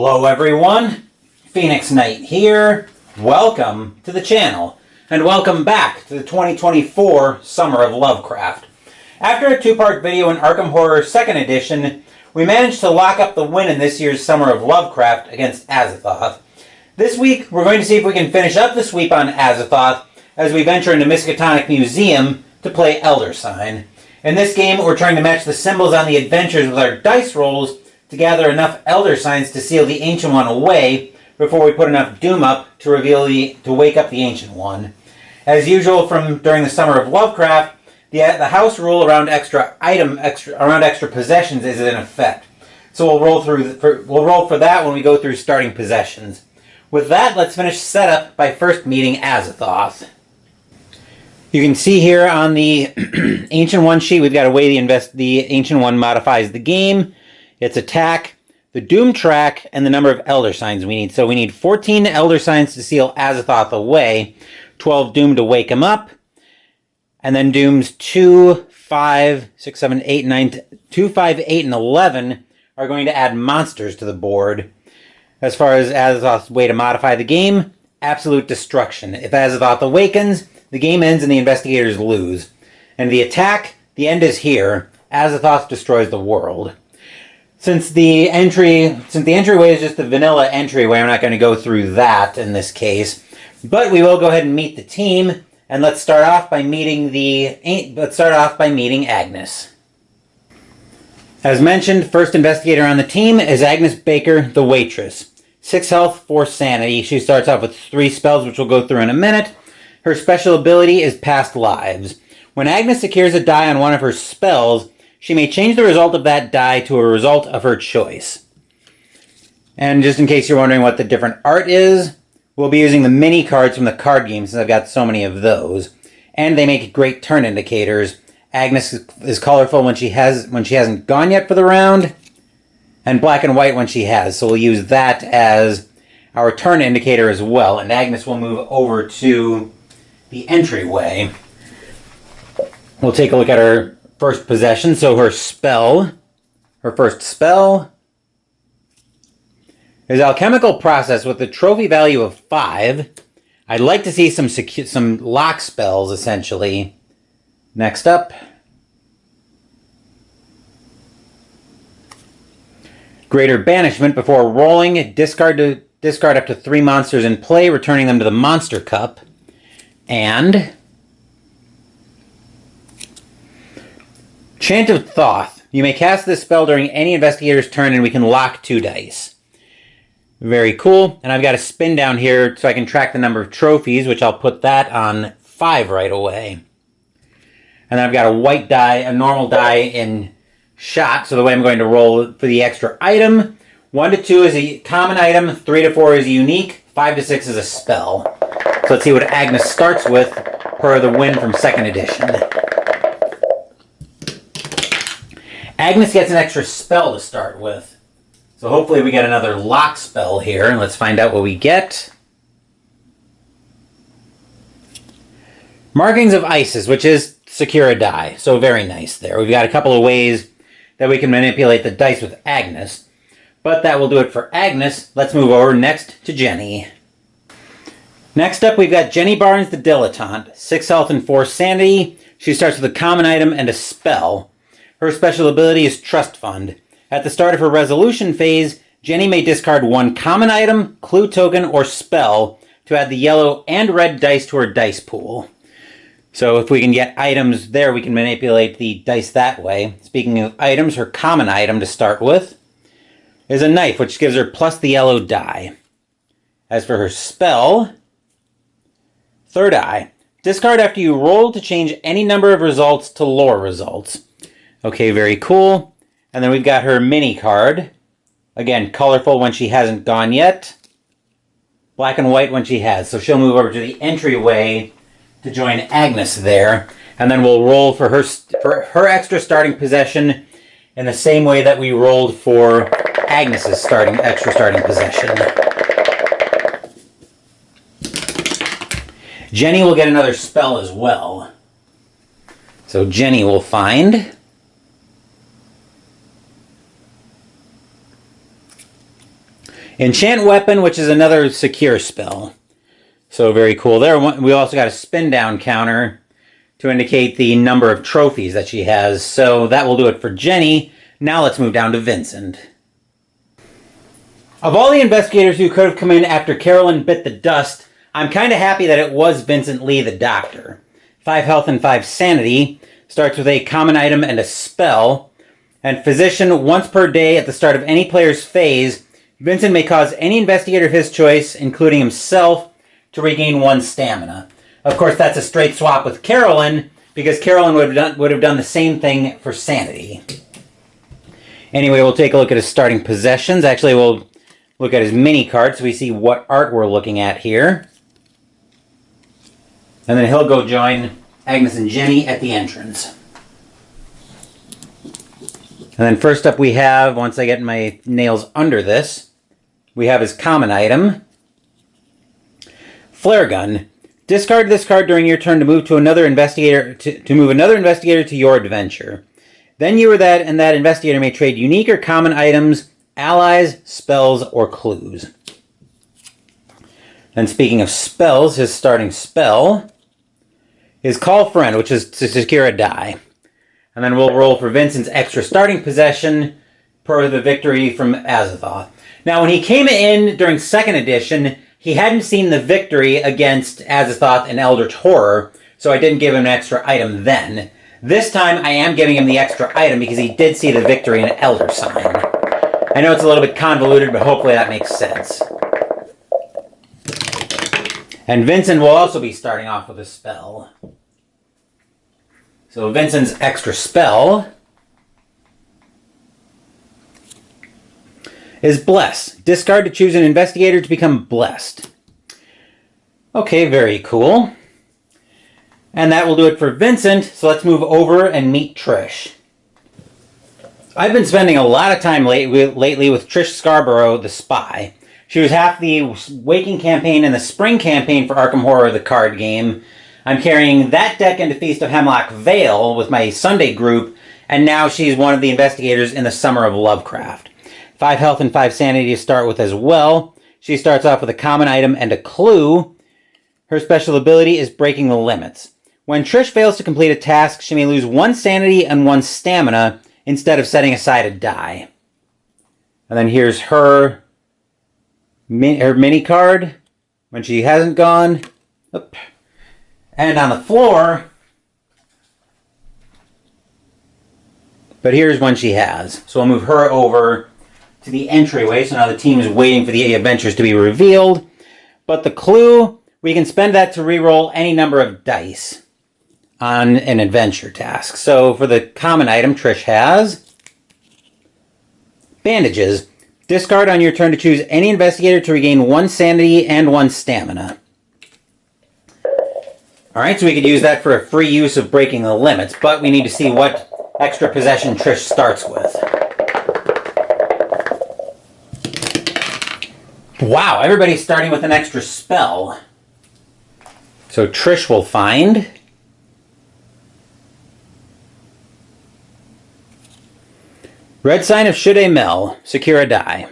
Hello everyone, Phoenix Knight here. Welcome to the channel, and welcome back to the 2024 Summer of Lovecraft. After a two-part video in Arkham Horror 2nd Edition, we managed to lock up the win in this year's Summer of Lovecraft against Azathoth. This week, we're going to see if we can finish up the sweep on Azathoth as we venture into Miskatonic Museum to play Elder Sign. In this game, we're trying to match the symbols on the adventures with our dice rolls to gather enough Elder Signs to seal the Ancient One away before we put enough Doom up to wake up the Ancient One. As usual from during the Summer of Lovecraft, the house rule around extra possessions is in effect. So we'll roll for that when we go through starting possessions. With that, let's finish setup by first meeting Azathoth. You can see here on the Ancient One sheet, we've got a way the Ancient One modifies the game, its attack, the Doom track, and the number of Elder Signs we need. So we need 14 Elder Signs to seal Azathoth away, 12 Doom to wake him up, and then Dooms 2, 5, 6, 7, 8, 9, 2, 5, 8, and 11 are going to add monsters to the board. As far as Azathoth's way to modify the game, absolute destruction. If Azathoth awakens, the game ends and the investigators lose. And the attack, the end is here. Azathoth destroys the world. Since the entryway is just the vanilla entryway, I'm not going to go through that in this case. But we will go ahead and meet the team, and let's start off by meeting Agnes. As mentioned, first investigator on the team is Agnes Baker, the waitress. 6 health, 4 sanity. She starts off with 3 spells, which we'll go through in a minute. Her special ability is Past Lives. When Agnes secures a die on one of her spells, she may change the result of that die to a result of her choice. And just in case you're wondering what the different art is, we'll be using the mini cards from the card game since I've got so many of those. And they make great turn indicators. Agnes is colorful when she hasn't gone yet for the round, and black and white when she has. So we'll use that as our turn indicator as well. And Agnes will move over to the entryway. We'll take a look at her first possession. So her first spell is Alchemical Process with a trophy value of 5. I'd like to see some lock spells, essentially. Next up, Greater Banishment. Before rolling, discard up to 3 monsters in play, returning them to the Monster Cup. And Chant of Thoth. You may cast this spell during any investigator's turn, and we can lock 2 dice. Very cool. And I've got a spin down here so I can track the number of trophies, which I'll put that on 5 right away. And then I've got a white die, a normal die in shot. So the way I'm going to roll for the extra item, 1 to 2 is a common item, 3 to 4 is unique, 5 to 6 is a spell. So let's see what Agnes starts with per the win from 2nd edition. Agnes gets an extra spell to start with. So hopefully we get another lock spell here, and let's find out what we get. Markings of Isis, which is secure a die. So very nice there. We've got a couple of ways that we can manipulate the dice with Agnes. But that will do it for Agnes. Let's move over next to Jenny. Next up, we've got Jenny Barnes the Dilettante. 6 health and 4 sanity. She starts with a common item and a spell. Her special ability is Trust Fund. At the start of her resolution phase, Jenny may discard 1 common item, clue token, or spell to add the yellow and red dice to her dice pool. So if we can get items there, we can manipulate the dice that way. Speaking of items, her common item to start with is a knife, which gives her plus the yellow die. As for her spell, third eye. Discard after you roll to change any number of results to lore results. Okay, very cool. And then we've got her mini card. Again, colorful when she hasn't gone yet. Black and white when she has. So she'll move over to the entryway to join Agnes there. And then we'll roll for her extra starting possession in the same way that we rolled for Agnes's extra starting possession. Jenny will get another spell as well. So Jenny will find Enchant Weapon, which is another secure spell. So very cool there. We also got a spin down counter to indicate the number of trophies that she has. So that will do it for Jenny. Now let's move down to Vincent. Of all the investigators who could have come in after Carolyn bit the dust, I'm kind of happy that it was Vincent Lee the Doctor. 5 health and 5 sanity. Starts with a common item and a spell. And Physician, once per day at the start of any player's phase, Vincent may cause any investigator of his choice, including himself, to regain 1 stamina. Of course, that's a straight swap with Carolyn, because Carolyn would have done the same thing for sanity. Anyway, we'll take a look at his starting possessions. Actually, we'll look at his mini card so we see what art we're looking at here. And then he'll go join Agnes and Jenny at the entrance. And then first up we have, once I get my nails under this, we have his common item. Flare Gun. Discard this card during your turn to move to another investigator to move another investigator to your adventure. Then you or that investigator may trade unique or common items, allies, spells, or clues. And speaking of spells, his starting spell is Call Friend, which is to secure a die. And then we'll roll for Vincent's extra starting possession per the victory from Azathoth. Now, when he came in during 2nd edition, he hadn't seen the victory against Azathoth and Eldritch Horror, so I didn't give him an extra item then. This time, I am giving him the extra item because he did see the victory in Elder Sign. I know it's a little bit convoluted, but hopefully that makes sense. And Vincent will also be starting off with a spell. So Vincent's extra spell is Bless. Discard to choose an investigator to become blessed. Okay, very cool. And that will do it for Vincent, so let's move over and meet Trish. I've been spending a lot of time lately with Trish Scarborough, the Spy. She was half the Waking campaign and the Spring campaign for Arkham Horror, the card game. I'm carrying that deck into Feast of Hemlock Vale with my Sunday group, and now she's one of the investigators in the Summer of Lovecraft. 5 health and 5 sanity to start with as well. She starts off with a common item and a clue. Her special ability is Breaking the Limits. When Trish fails to complete a task, she may lose 1 sanity and 1 stamina instead of setting aside a die. And then here's her mini card when she hasn't gone. Oop. And on the floor, but here's when she has. So I'll move her over to the entryway. So now the team is waiting for the adventures to be revealed. But the clue, we can spend that to re-roll any number of dice on an adventure task. So for the common item, Trish has Bandages. Discard on your turn to choose any investigator to regain 1 sanity and 1 stamina. Alright, so we could use that for a free use of Breaking the Limits, but we need to see what extra possession Trish starts with. Wow, everybody's starting with an extra spell. So Trish will find Red Sign of Should Mel, secure a die.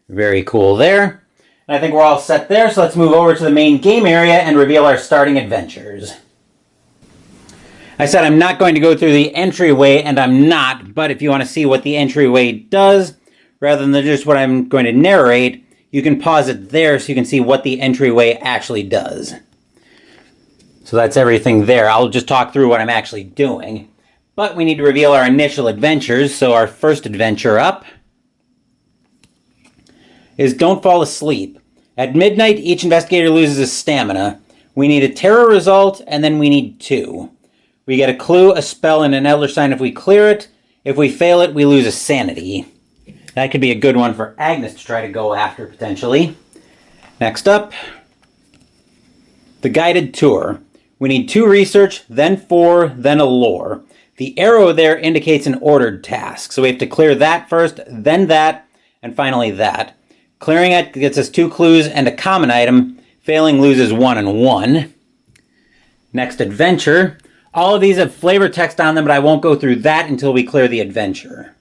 Very cool there. And I think we're all set there, so let's move over to the main game area and reveal our starting adventures. I said I'm not going to go through the entryway, and I'm not, but if you want to see what the entryway does, rather than just what I'm going to narrate, you can pause it there so you can see what the entryway actually does. So that's everything there. I'll just talk through what I'm actually doing. But we need to reveal our initial adventures, so our first adventure up is Don't Fall Asleep. At midnight, each investigator loses a stamina. We need a terror result, and then we need 2. We get a clue, a spell, and an Elder Sign if we clear it. If we fail it, we lose a sanity. That could be a good one for Agnes to try to go after, potentially. Next up, the Guided Tour. We need 2 research, then 4, then a lore. The arrow there indicates an ordered task, so we have to clear that first, then that, and finally that. Clearing it gets us 2 clues and a common item. Failing loses 1 and 1. Next adventure. All of these have flavor text on them, but I won't go through that until we clear the adventure.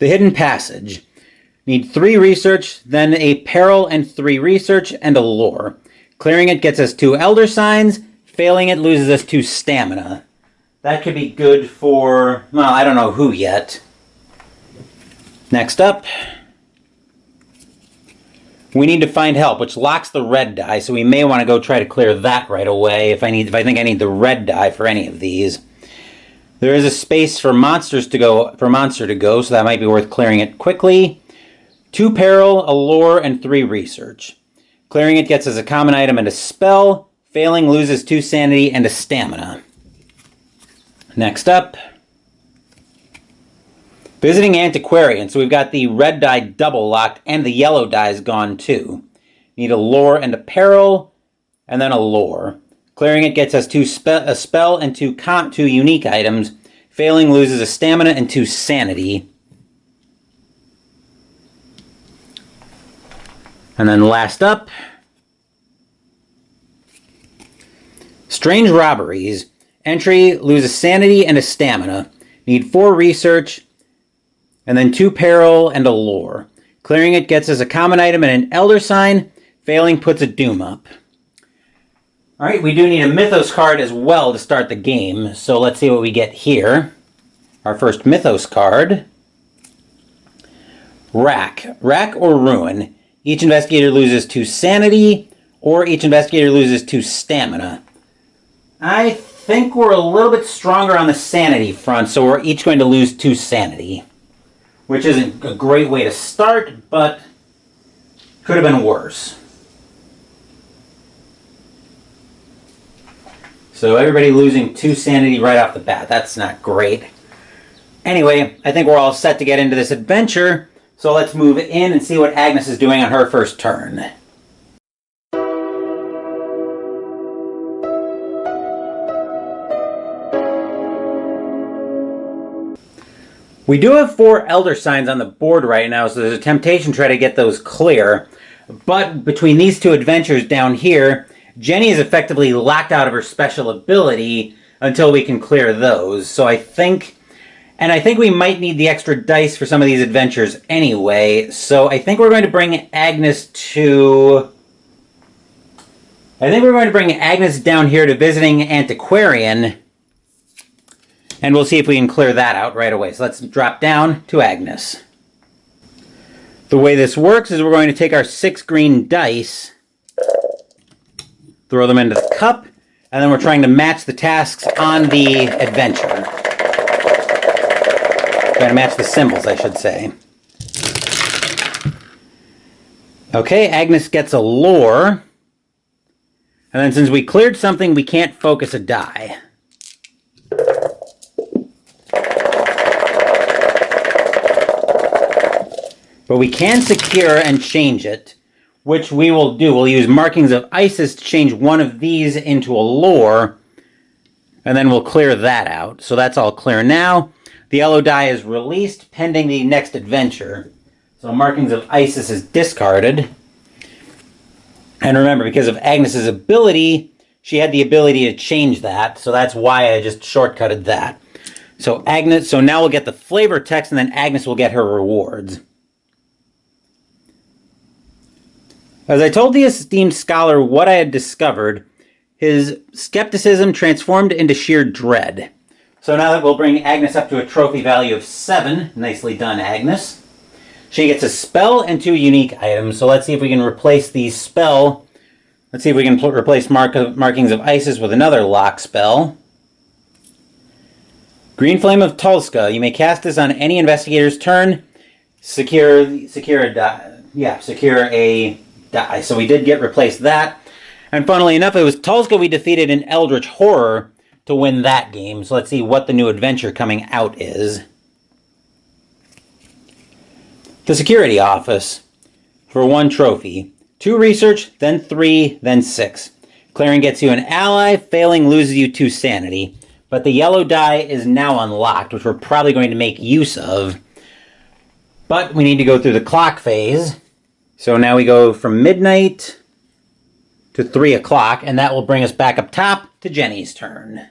The Hidden Passage. Need 3 research, then a peril and 3 research, and a lore. Clearing it gets us 2 elder signs. Failing it loses us 2 stamina. That could be good for, well, I don't know who yet. Next up, we need to find help, which locks the red die, so we may want to go try to clear that right away if I think I need the red die for any of these. There is a space for monster to go, so that might be worth clearing it quickly. 2 peril, a lore, and 3 research. Clearing it gets us a common item and a spell. Failing loses 2 sanity and a stamina. Next up, visiting antiquarian. So we've got the red die double locked and the yellow die is gone too. Need a lore and a peril, and then a lore. Clearing it gets us a spell and 2 unique items. Failing loses a stamina and 2 sanity. And then last up, strange robberies. Entry, lose a sanity and a stamina. Need 4 research, and then 2 peril and a lore. Clearing it gets us a common item and an elder sign. Failing puts a doom up. Alright, we do need a mythos card as well to start the game, so let's see what we get here. Our first mythos card. Rack. Rack or ruin. Each investigator loses 2 sanity, or each investigator loses 2 stamina. I think we're a little bit stronger on the sanity front, so we're each going to lose 2 sanity. Which isn't a great way to start, but could have been worse. So everybody losing 2 sanity right off the bat. That's not great. Anyway, I think we're all set to get into this adventure. So let's move in and see what Agnes is doing on her first turn. We do have 4 elder signs on the board right now, so there's a temptation to try to get those clear. But between these 2 adventures down here, Jenny is effectively locked out of her special ability until we can clear those. So I think we might need the extra dice for some of these adventures anyway. So I think we're going to bring Agnes down here to visiting antiquarian. And we'll see if we can clear that out right away. So let's drop down to Agnes. The way this works is we're going to take our 6 green dice, throw them into the cup, and then we're trying to match the tasks on the adventure. Trying to match the symbols, I should say. Okay, Agnes gets a lore. And then since we cleared something, we can't focus a die. But we can secure and change it, which we will do. We'll use markings of Isis to change one of these into a lore, and then we'll clear that out. So that's all clear now. The yellow die is released pending the next adventure. So markings of Isis is discarded. And remember, because of Agnes's ability, she had the ability to change that, so that's why I just shortcutted that. So now we'll get the flavor text, and then Agnes will get her rewards. As I told the esteemed scholar what I had discovered, his skepticism transformed into sheer dread. So now that we'll bring Agnes up to a trophy value of 7. Nicely done, Agnes. She gets a spell and 2 unique items. So let's see if we can replace the spell. Let's see if we can replace markings of Isis with another lock spell. Green Flame of Tulska. You may cast this on any investigator's turn. Secure a die. So we did replace that. And funnily enough, it was Tulska we defeated in Eldritch Horror to win that game. So let's see what the new adventure coming out is. The Security Office. For 1 trophy. 2 research, then 3, then 6. Clearing gets you an ally. Failing loses you 2 sanity. But the yellow die is now unlocked, which we're probably going to make use of. But we need to go through the clock phase. So now we go from midnight to 3 o'clock, and that will bring us back up top to Jenny's turn.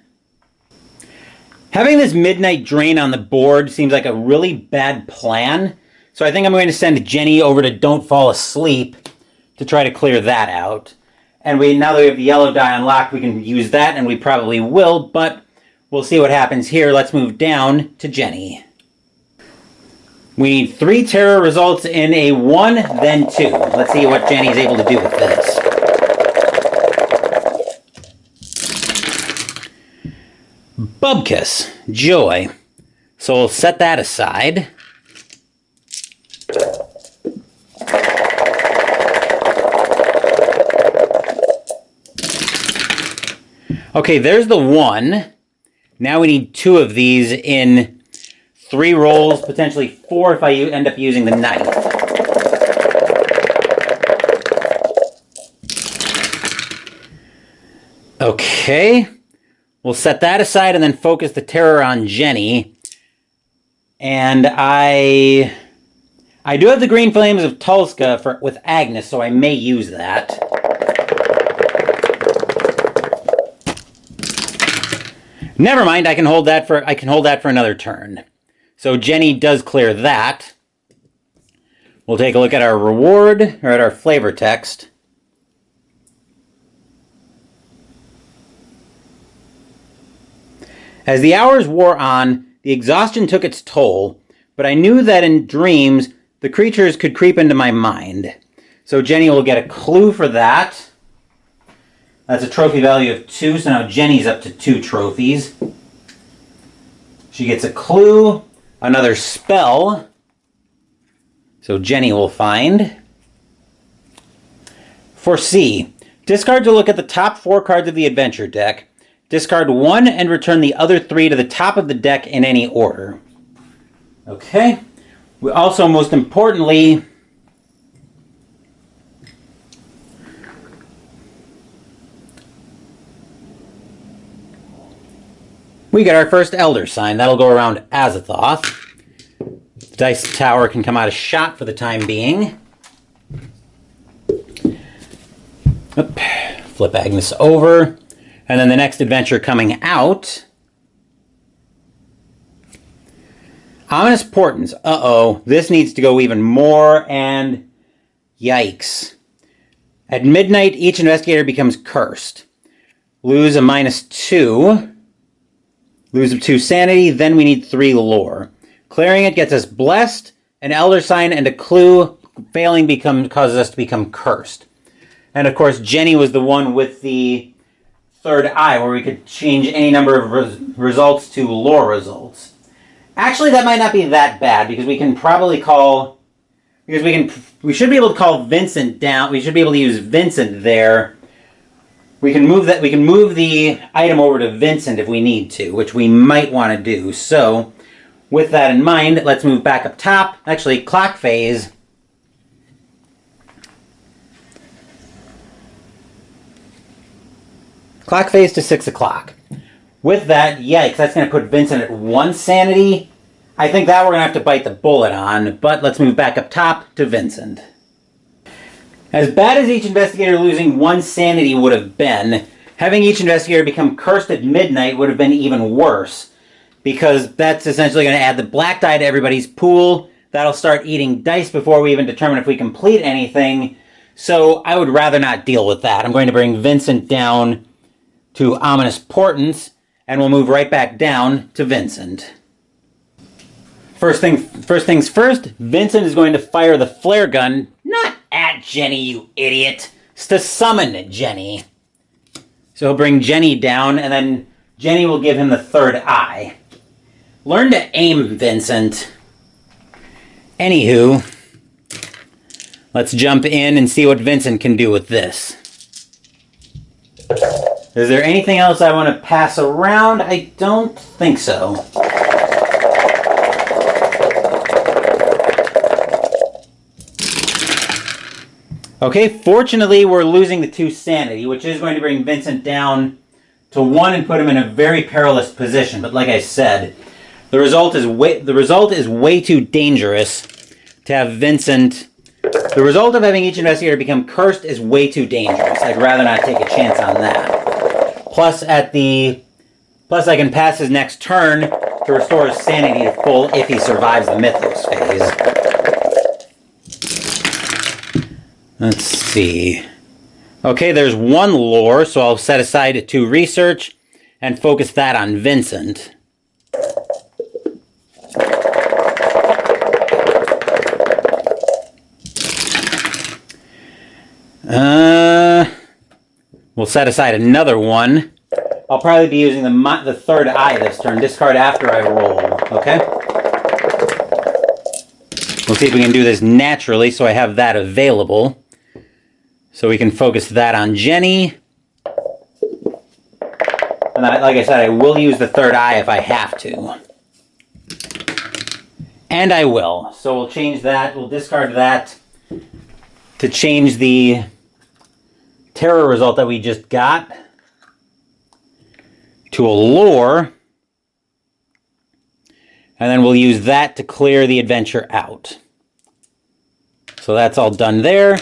Having this midnight drain on the board seems like a really bad plan, So I think I'm going to send Jenny over to Don't Fall Asleep to try to clear that out. And now that we have the yellow die unlocked, we can use that, and we probably will, but we'll see what happens here. Let's move down to Jenny. We need 3 terror results in a 1, then 2. Let's see what Jenny's able to do with this. Bubkiss, joy. So we'll set that aside. Okay, there's the 1. Now we need 2 of these in 3 rolls, potentially 4 if I end up using the knife. Okay, we'll set that aside and then focus the terror on Jenny. And I do have the Green Flames of Tulska with Agnes, so I may use that. Never mind, I can hold that for another turn. So Jenny does clear that. We'll take a look at our reward, or at our flavor text. As the hours wore on, the exhaustion took its toll, but I knew that in dreams, the creatures could creep into my mind. So Jenny will get a clue for that. That's a trophy value of 2, so now Jenny's up to 2 trophies. She gets a clue, another spell. So Jenny will find. Foresee. Discard to look at the top 4 cards of the adventure deck. Discard 1 and return the other 3 to the top of the deck in any order. Okay. We also, most importantly, we get our first Elder Sign. That'll go around Azathoth. The Dice Tower can come out of shot for the time being. Oop. Flip Agnes over. And then the next adventure coming out. Ominous Portents. Uh-oh. This needs to go even more, and yikes. At midnight, each investigator becomes cursed. Lose a -2. Lose 2 sanity, then we need 3 lore. Clearing it gets us blessed, an elder sign, and a clue. Failing causes us to become cursed. And of course, Jenny was the one with the 3rd eye, where we could change any number of results to lore results. Actually, that might not be that bad, because we can probably call... we should be able to call Vincent down. We should be able to use Vincent there. We can move that. We can move the item over to Vincent if we need to, which we might want to do. So, with that in mind, let's move back up top. Actually, clock phase. Clock phase to 6 o'clock. With that, yikes, that's going to put Vincent at 1 sanity. I think that we're going to have to bite the bullet on, but let's move back up top to Vincent. As bad as each investigator losing 1 sanity would have been, having each investigator become cursed at midnight would have been even worse, because that's essentially going to add the black die to everybody's pool. That'll start eating dice before we even determine if we complete anything, so I would rather not deal with that. I'm going to bring Vincent down to Ominous Portents, and we'll move right back down to Vincent. First things first, Vincent is going to fire the flare gun, not at Jenny, you idiot. It's to summon Jenny. So he'll bring Jenny down, and then Jenny will give him the 3rd eye. Learn to aim, Vincent. Anywho, let's jump in and see what Vincent can do with this. Is there anything else I want to pass around? I don't think so. Okay, fortunately we're losing the 2 sanity, which is going to bring Vincent down to 1 and put him in a very perilous position. But like I said, the result is way too dangerous to have Vincent. The result of having each investigator become cursed is way too dangerous. I'd rather not take a chance on that. Plus I can pass his next turn to restore his sanity to full if he survives the Mythos phase. Let's see. Okay, there's one lore, so I'll set aside 2 research and focus that on Vincent. We'll set aside another one. I'll probably be using the third eye this turn. Discard after I roll, okay? We'll see if we can do this naturally so I have that available. So we can focus that on Jenny. And like I said, I will use the third eye if I have to. And I will. So we'll change that. We'll discard that to change the terror result that we just got to a lore. And then we'll use that to clear the adventure out. So that's all done there.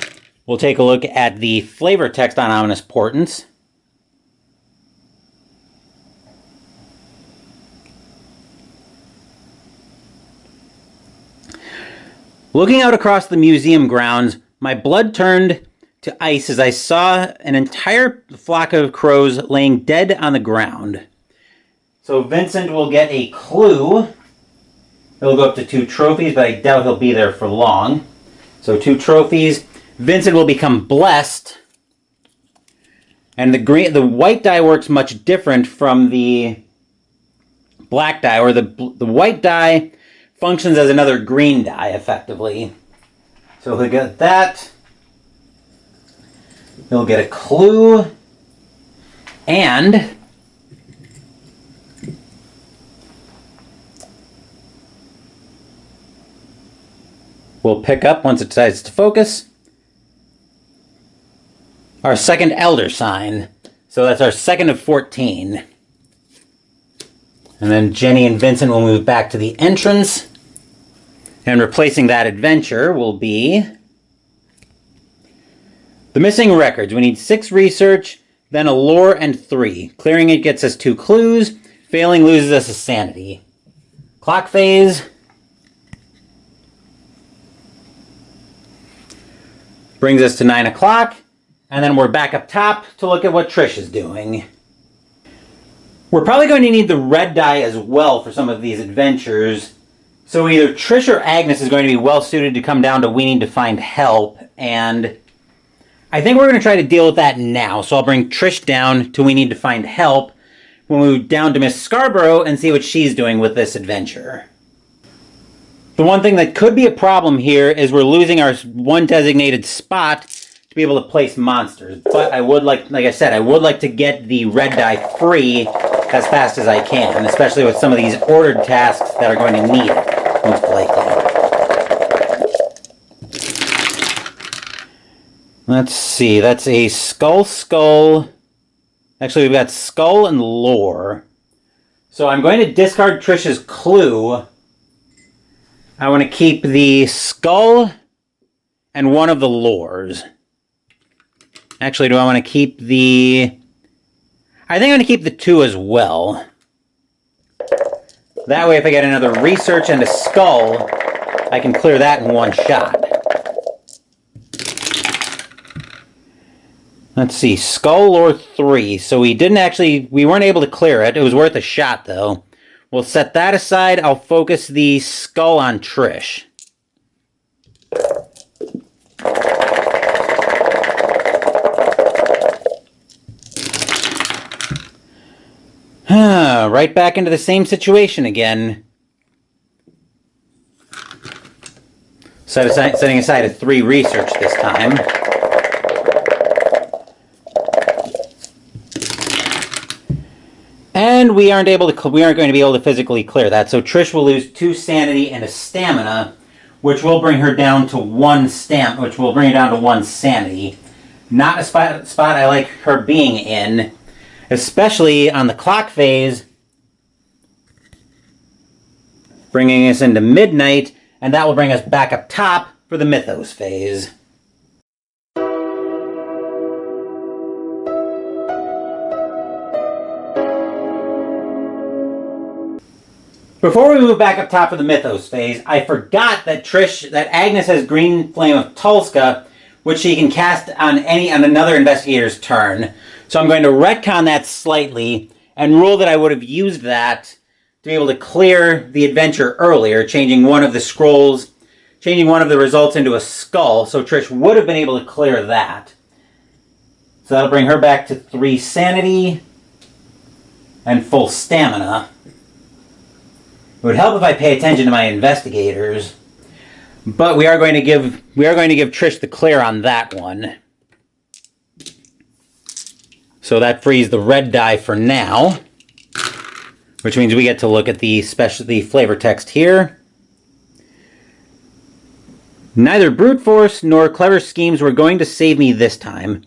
We'll take a look at the flavor text on Ominous Portents. Looking out across the museum grounds, my blood turned to ice as I saw an entire flock of crows laying dead on the ground. So Vincent will get a clue. He'll go up to 2 trophies, but I doubt he'll be there for long. So 2 trophies. Vincent will become blessed. And the white die works much different from the black die, or the white die functions as another green die, effectively. So he'll get that. He'll get a clue. And we'll pick up, once it decides to focus, our second Elder Sign. So that's our second of 14. And then Jenny and Vincent will move back to the entrance. And replacing that adventure will be the missing records. We need 6 research, then a lore, and 3. Clearing it gets us 2 clues. Failing loses us a sanity. Clock phase. Brings us to 9 o'clock. And then we're back up top to look at what Trish is doing. We're probably going to need the red die as well for some of these adventures. So either Trish or Agnes is going to be well suited to come down to We Need to Find Help. And I think we're going to try to deal with that now. So I'll bring Trish down to We Need to Find Help. We'll move down to Miss Scarborough and see what she's doing with this adventure. The one thing that could be a problem here is we're losing our 1 designated spot to be able to place monsters. But I would like I said, I would like to get the red die free as fast as I can, especially with some of these ordered tasks that are going to need it, most likely. Let's see, that's a skull. Actually, we've got skull and lore. So I'm going to discard Trish's clue. I want to keep the skull and 1 of the lores. Actually, do I want to keep the... I think I'm going to keep the 2 as well. That way, if I get another research and a skull, I can clear that in 1 shot. Let's see, skull or 3. So we weren't able to clear it. It was worth a shot, though. We'll set that aside. I'll focus the skull on Trish. Right back into the same situation again. Setting aside a 3 research this time. And we aren't going to be able to physically clear that. So Trish will lose 2 sanity and a stamina, which will bring her down to 1 sanity. Not a spot I like her being in, especially on the clock phase, bringing us into midnight, and that will bring us back up top for the Mythos phase. Before we move back up top of the Mythos phase, I forgot that Agnes has Green Flame of Tulska, which she can cast on another investigator's turn. So I'm going to retcon that slightly and rule that I would have used that to be able to clear the adventure earlier, changing one of the scrolls, changing one of the results into a skull, so Trish would have been able to clear that. So that'll bring her back to 3 sanity and full stamina. It would help if I pay attention to my investigators, but we are going to give Trish the clear on that one. So that frees the red die for now, which means we get to look at the flavor text here. Neither brute force nor clever schemes were going to save me this time.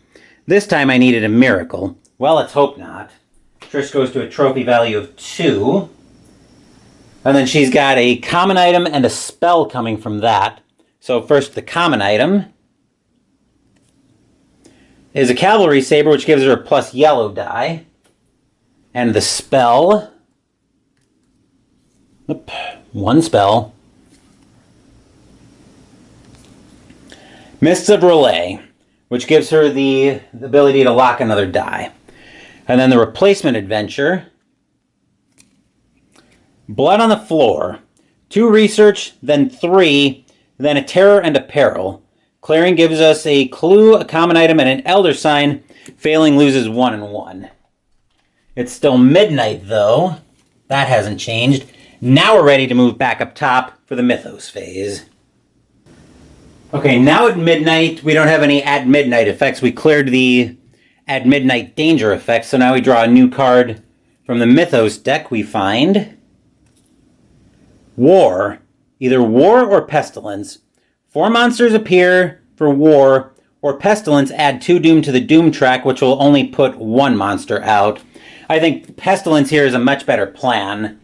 This time I needed a miracle. Well, let's hope not. Trish goes to a trophy value of 2. And then she's got a common item and a spell coming from that. So first, the common item is a cavalry saber, which gives her a plus yellow die. And the spell, 1 spell, Mists of Relay, which gives her the ability to lock another die. And then the replacement adventure, Blood on the Floor, 2 research, then 3, then a terror and a peril. Clearing gives us a clue, a common item, and an elder sign. Failing loses 1 and 1. It's still midnight, though. That hasn't changed. Now we're ready to move back up top for the Mythos phase. Okay, now at midnight, we don't have any at midnight effects. We cleared the at midnight danger effects, so now we draw a new card from the Mythos deck. We find War. Either War or Pestilence. 4 monsters appear for War, or Pestilence add 2 Doom to the Doom track, which will only put 1 monster out. I think Pestilence here is a much better plan.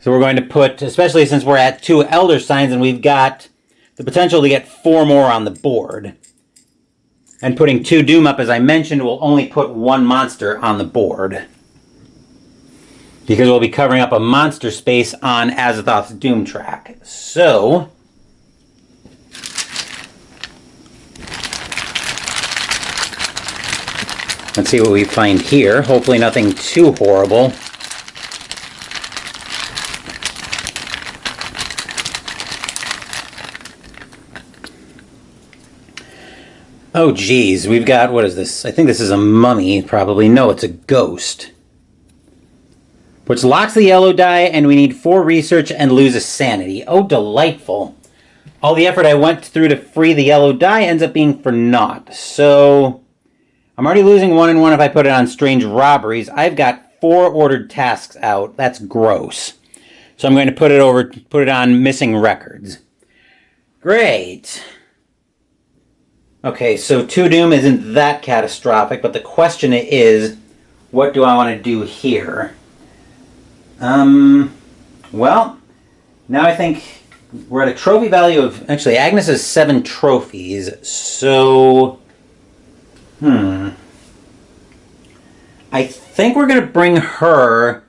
So we're going to put, especially since we're at 2 Elder Signs and we've got the potential to get 4 more on the board. And putting 2 Doom up, as I mentioned, will only put 1 monster on the board, because we'll be covering up a monster space on Azathoth's Doom track. So let's see what we find here. Hopefully nothing too horrible. Oh geez, we've got, what is this? I think this is a mummy, probably. No, it's a ghost. Which locks the yellow die, and we need 4 research and lose a sanity. Oh, delightful. All the effort I went through to free the yellow die ends up being for naught. So I'm already losing 1 and 1 if I put it on strange robberies. I've got 4 ordered tasks out. That's gross. So I'm going to put it on missing records. Great. Okay, so 2 Doom isn't that catastrophic, but the question is, what do I want to do here? Well, now I think we're at a trophy value of, actually, Agnes has 7 trophies, so, I think we're going to bring her.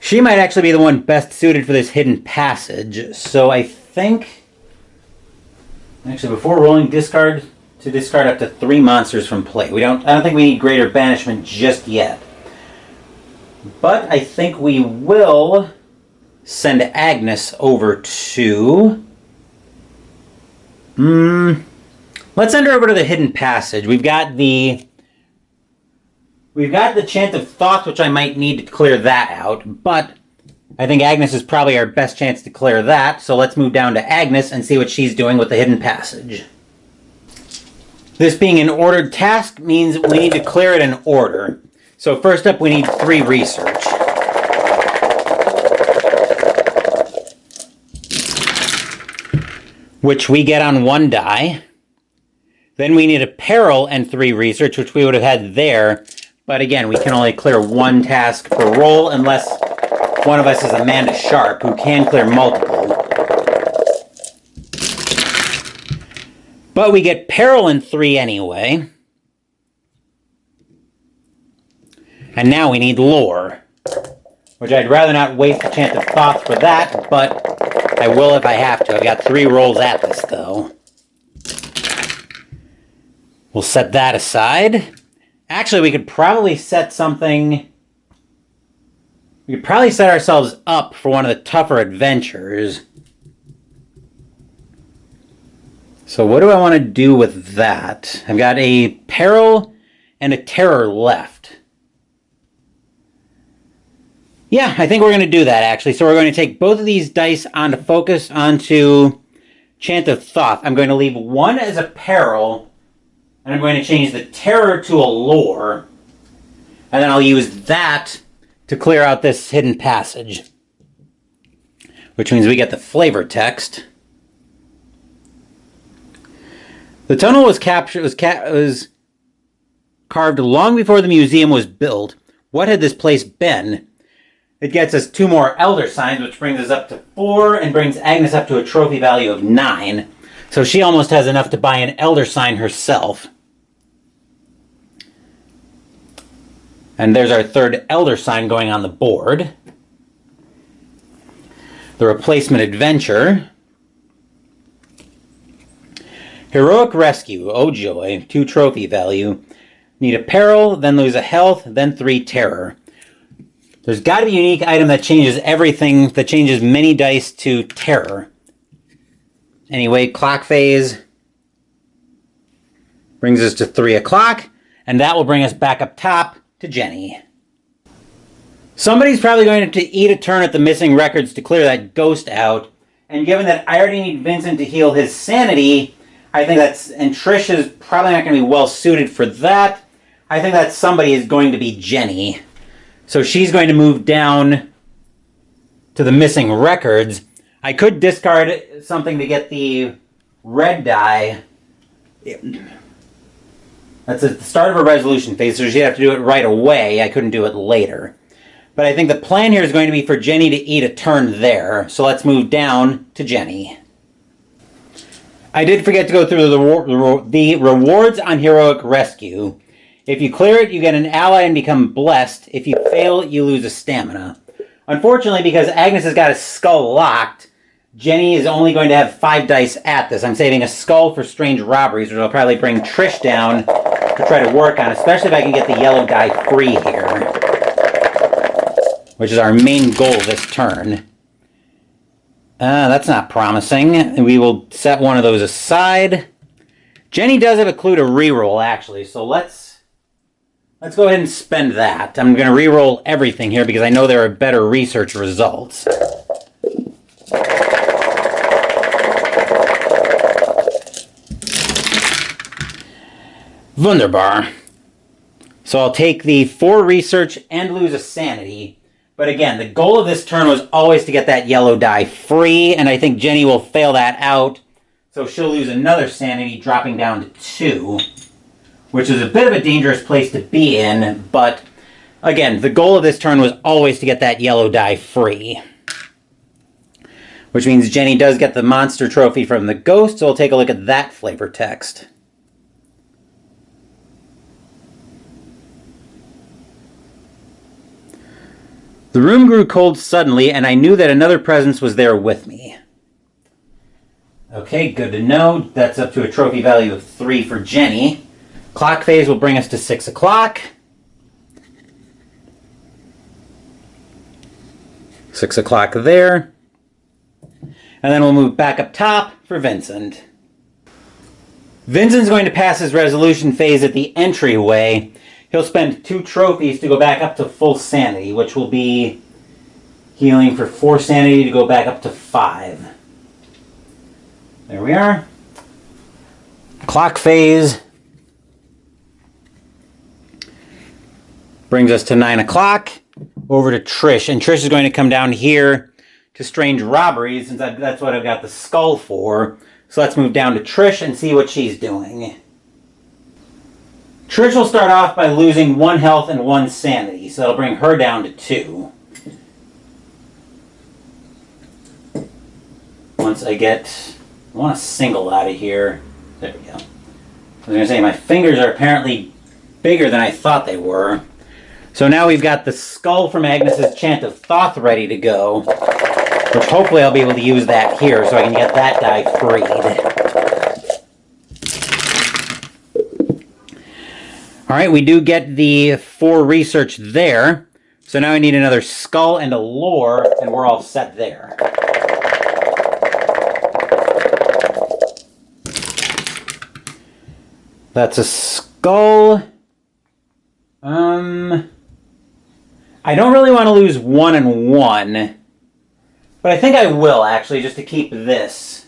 She might actually be the one best suited for this hidden passage, so I think, actually, before rolling, discard up to 3 monsters from play. I don't think we need Greater Banishment just yet. But I think we will send Agnes over to... let's send her over to the hidden passage. We've got the Chant of Thoughts, which I might need to clear that out, but I think Agnes is probably our best chance to clear that, so let's move down to Agnes and see what she's doing with the hidden passage. This being an ordered task means we need to clear it in order. So first up, we need 3 research. Which we get on 1 die. Then we need a peril and 3 research, which we would have had there. But again, we can only clear 1 task per roll unless one of us is Amanda Sharp, who can clear multiple. But we get peril in 3 anyway. And now we need lore, which I'd rather not waste the Chant of Thoughts for that, but I will if I have to. I've got 3 rolls at this, though. We'll set that aside. Actually, we could probably set something... We could probably set ourselves up for one of the tougher adventures. So what do I want to do with that? I've got a peril and a terror left. Yeah, I think we're going to do that, actually. So we're going to take both of these dice onto focus onto Chant of Thoth. I'm going to leave one as a peril, and I'm going to change the terror to a lore. And then I'll use that to clear out this hidden passage. Which means we get the flavor text. The tunnel was carved long before the museum was built. What had this place been? It gets us 2 more Elder Signs, which brings us up to 4, and brings Agnes up to a trophy value of 9. So she almost has enough to buy an Elder Sign herself. And there's our 3rd Elder Sign going on the board. The replacement adventure. Heroic Rescue. Oh joy. 2 trophy value. Need a peril, then lose a health, then 3 terror. There's got to be a unique item that changes everything, that changes many dice to terror. Anyway, clock phase brings us to 3 o'clock, and that will bring us back up top to Jenny. Somebody's probably going to eat a turn at the missing records to clear that ghost out, and given that I already need Vincent to heal his sanity, I think that's, and Trish is probably not going to be well suited for that. I think that somebody is going to be Jenny. So she's going to move down to the missing records. I could discard something to get the red die. That's at the start of a resolution phase, so she'd have to do it right away. I couldn't do it later. But I think the plan here is going to be for Jenny to eat a turn there. So let's move down to Jenny. I did forget to go through the rewards on Heroic Rescue. If you clear it, you get an ally and become blessed. If you fail, you lose a stamina. Unfortunately, because Agnes has got a skull locked, Jenny is only going to have 5 dice at this. I'm saving a skull for strange robberies, which I'll probably bring Trish down to try to work on, especially if I can get the yellow die free here, which is our main goal this turn. That's not promising. We will set one of those aside. Jenny does have a clue to reroll, actually, so let's go ahead and spend that. I'm going to reroll everything here because I know there are better research results. Wunderbar. So I'll take the 4 research and lose a sanity. But again, the goal of this turn was always to get that yellow die free, and I think Jenny will fail that out. So she'll lose another sanity, dropping down to 2. Which is a bit of a dangerous place to be in, but again, the goal of this turn was always to get that yellow die free. Which means Jenny does get the monster trophy from the ghost, so we'll take a look at that flavor text. The room grew cold suddenly, and I knew that another presence was there with me. Okay, good to know. That's up to a trophy value of 3 for Jenny. Clock phase will bring us to 6 o'clock. 6 o'clock there. And then we'll move back up top for Vincent. Vincent's going to pass his resolution phase at the entryway. He'll spend 2 trophies to go back up to full sanity, which will be healing for 4 sanity to go back up to 5. There we are. Clock phase brings us to 9 o'clock, over to Trish. And Trish is going to come down here to strange robberies, since that's what I've got the skull for. So let's move down to Trish and see what she's doing. Trish will start off by losing 1 health and 1 sanity, so that'll bring her down to 2. Once I want a single out of here. There we go. I was going to say, my fingers are apparently bigger than I thought they were. So now we've got the skull from Agnes's Chant of Thoth ready to go, which hopefully I'll be able to use that here so I can get that die freed. All right, we do get the 4 research there. So now I need another skull and a lore, and we're all set there. That's a skull. I don't really want to lose 1 and 1. But I think I will, actually, just to keep this.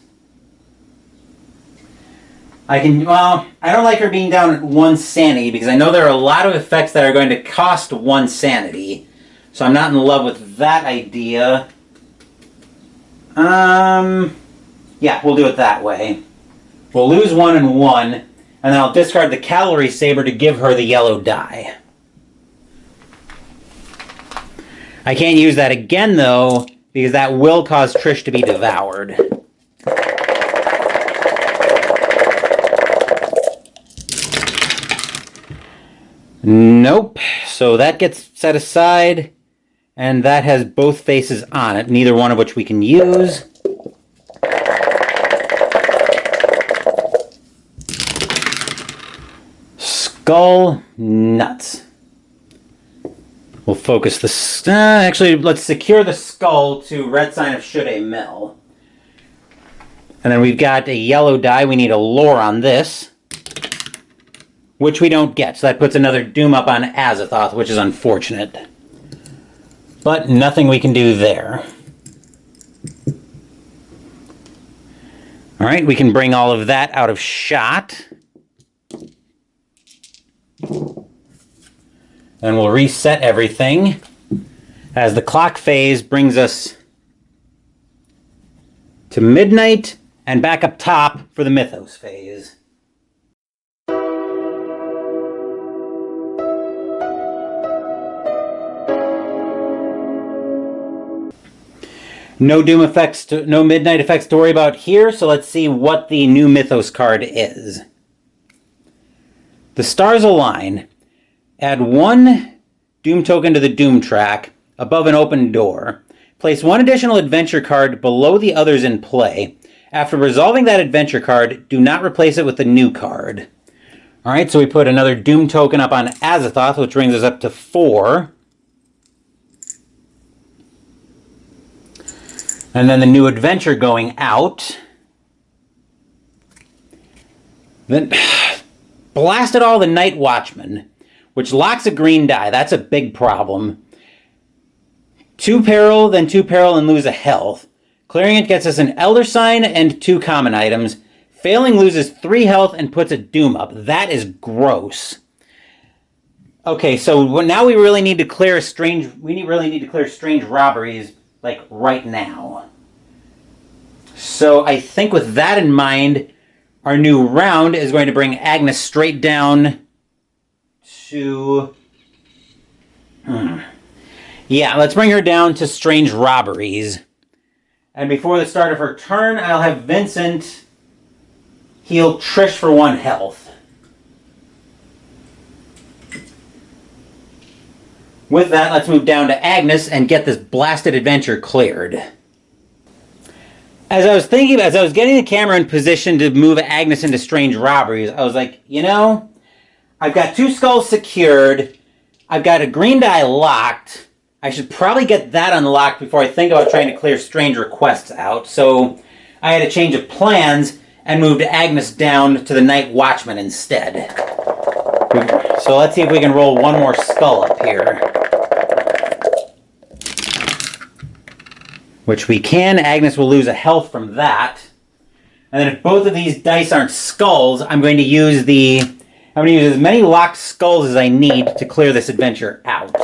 Well, I don't like her being down at 1 sanity, because I know there are a lot of effects that are going to cost 1 sanity. So I'm not in love with that idea. Yeah, we'll do it that way. We'll lose 1 and 1, and then I'll discard the cavalry saber to give her the yellow die. I can't use that again, though, because that will cause Trish to be devoured. Nope. So that gets set aside, and that has both faces on it, neither one of which we can use. Skull nuts. We'll focus the... actually, let's secure the skull to Red Sign of Should Mill. And then we've got a yellow die. We need a lore on this, which we don't get. So that puts another doom up on Azathoth, which is unfortunate. But nothing we can do there. All right, we can bring all of that out of shot. And we'll reset everything as the clock phase brings us to midnight and back up top for the Mythos phase. No doom effects, no midnight effects to worry about here, so let's see what the new Mythos card is. The stars align. Add 1 doom token to the doom track above an open door. Place 1 additional adventure card below the others in play. After resolving that adventure card, do not replace it with a new card. Alright, so we put another doom token up on Azathoth, which brings us up to 4. And then the new adventure going out. Then blasted all the Night Watchmen, which locks a green die. That's a big problem. 2 peril, then 2 peril, and lose a health. Clearing it gets us an Elder Sign and 2 common items. Failing loses 3 health and puts a doom up. That is gross. Okay, so now we really need to clear strange robberies, like right now. So I think with that in mind, our new round is going to bring Agnes straight down to... Yeah, let's bring her down to strange robberies. And before the start of her turn, I'll have Vincent heal Trish for 1 health. With that, let's move down to Agnes and get this blasted adventure cleared. As I was getting the camera in position to move Agnes into strange robberies, I was like, you know, I've got 2 skulls secured. I've got a green die locked. I should probably get that unlocked before I think about trying to clear strange requests out. So I had a change of plans and moved Agnes down to the Night Watchman instead. So let's see if we can roll 1 more skull up here. Which we can. Agnes will lose a health from that. And then if both of these dice aren't skulls, I'm going to use as many locked skulls as I need to clear this adventure out.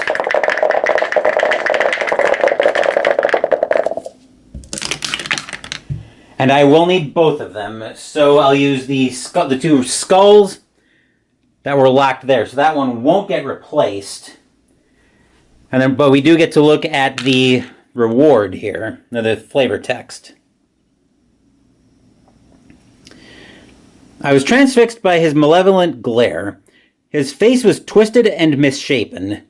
And I will need both of them, so I'll use the 2 skulls that were locked there. So that one won't get replaced. And then, but we do get to look at the reward here, the flavor text. I was transfixed by his malevolent glare. His face was twisted and misshapen.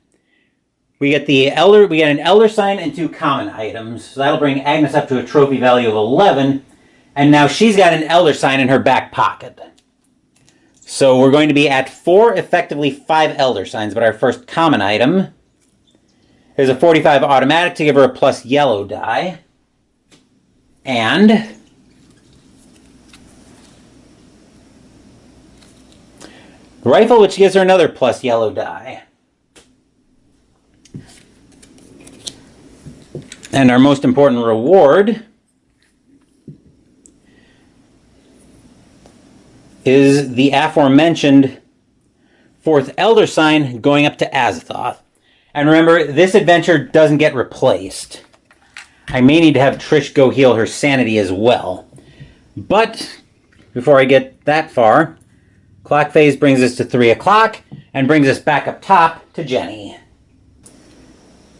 We get an Elder Sign and 2 common items. So that'll bring Agnes up to a trophy value of 11. And now she's got an Elder Sign in her back pocket. So we're going to be at 4, effectively 5 Elder Signs, but our first common item is a 45 automatic to give her a plus yellow die. And rifle, which gives her another plus yellow die. And our most important reward is the aforementioned 4th Elder Sign going up to Azathoth. And remember, this adventure doesn't get replaced. I may need to have Trish go heal her sanity as well. But before I get that far, clock phase brings us to 3 o'clock and brings us back up top to Jenny.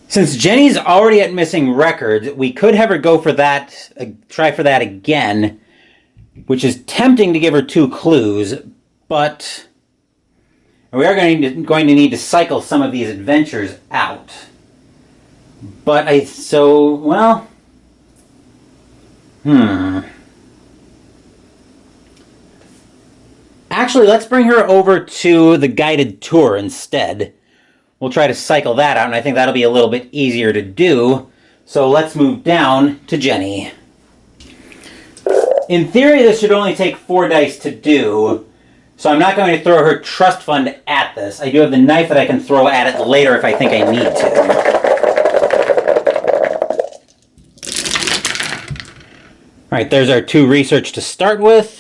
Since Jenny's already at missing records, we could have her go for that, try for that again, which is tempting to give her 2 clues, but we are going to need to cycle some of these adventures out. But Actually, let's bring her over to the guided tour instead. We'll try to cycle that out, and I think that'll be a little bit easier to do. So let's move down to Jenny. In theory, this should only take 4 dice to do, so I'm not going to throw her trust fund at this. I do have the knife that I can throw at it later if I think I need to. Alright, there's our 2 research to start with.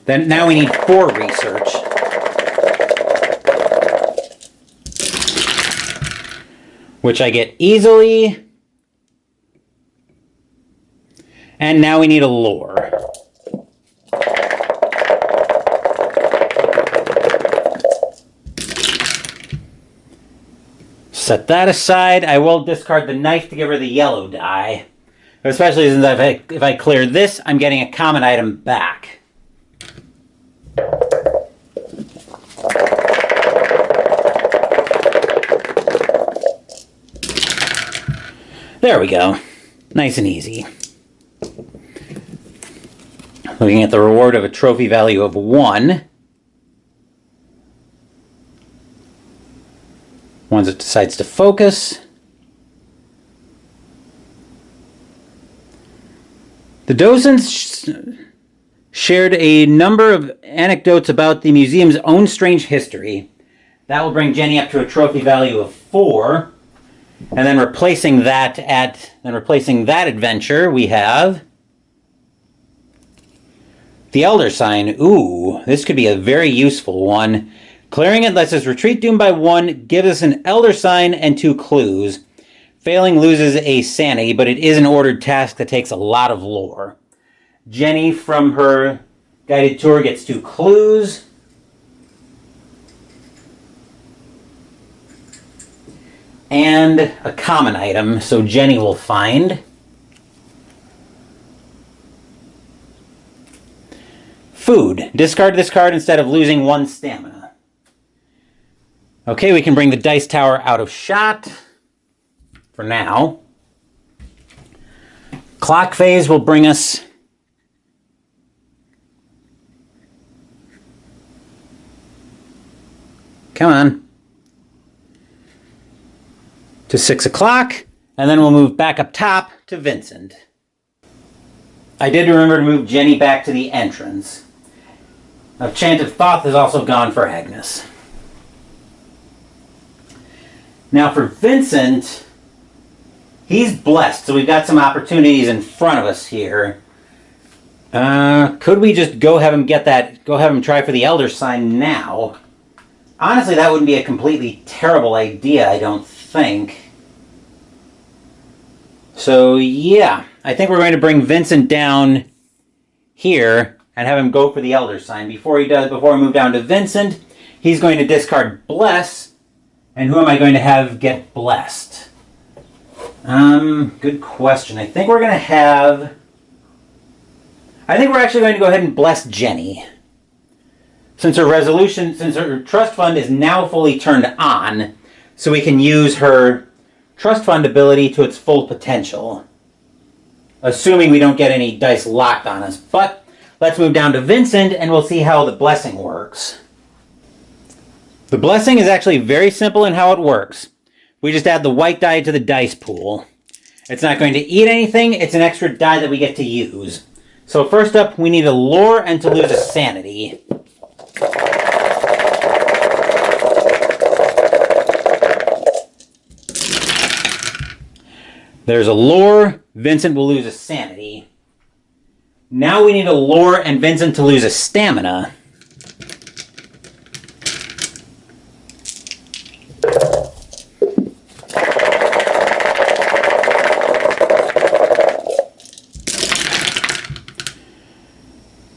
Then now we need 4 research. Which I get easily. And now we need a lore. Set that aside. I will discard the knife to give her the yellow die. Especially since if I clear this, I'm getting a common item back. There we go. Nice and easy. Looking at the reward of a trophy value of 1. Once it decides to focus. The docents shared a number of anecdotes about the museum's own strange history. That will bring Jenny up to a trophy value of 4. And then replacing that adventure, we have the Elder Sign. Ooh, this could be a very useful one. Clearing it lets us retreat doomed by 1, gives us an Elder Sign and 2 clues. Failing loses a sanity, but it is an ordered task that takes a lot of lore. Jenny, from her guided tour, gets 2 clues. And a common item, so Jenny will find. Food. Discard this card instead of losing 1 stamina. Okay, we can bring the dice tower out of shot. For now. Clock phase will bring us come on. To 6 o'clock, and then we'll move back up top to Vincent. I did remember to move Jenny back to the entrance. Enchanted Thoth is also gone for Agnes. Now for Vincent, he's blessed, so we've got some opportunities in front of us here. Could we just go have him try for the Elder Sign now? Honestly, that wouldn't be a completely terrible idea, I don't think. So yeah, I think we're going to bring Vincent down here and have him go for the Elder Sign. Before we move down to Vincent, he's going to discard Bless. And who am I going to have get blessed? Good question. I think we're actually going to go ahead and bless Jenny. Since her trust fund is now fully turned on, so we can use her trust fund ability to its full potential. Assuming we don't get any dice locked on us. But let's move down to Vincent and we'll see how the blessing works. The blessing is actually very simple in how it works. We just add the white die to the dice pool. It's not going to eat anything, it's an extra die that we get to use. So first up, we need a lore and to lose a sanity. There's a lore, Vincent will lose a sanity. Now we need a lore and Vincent to lose a stamina.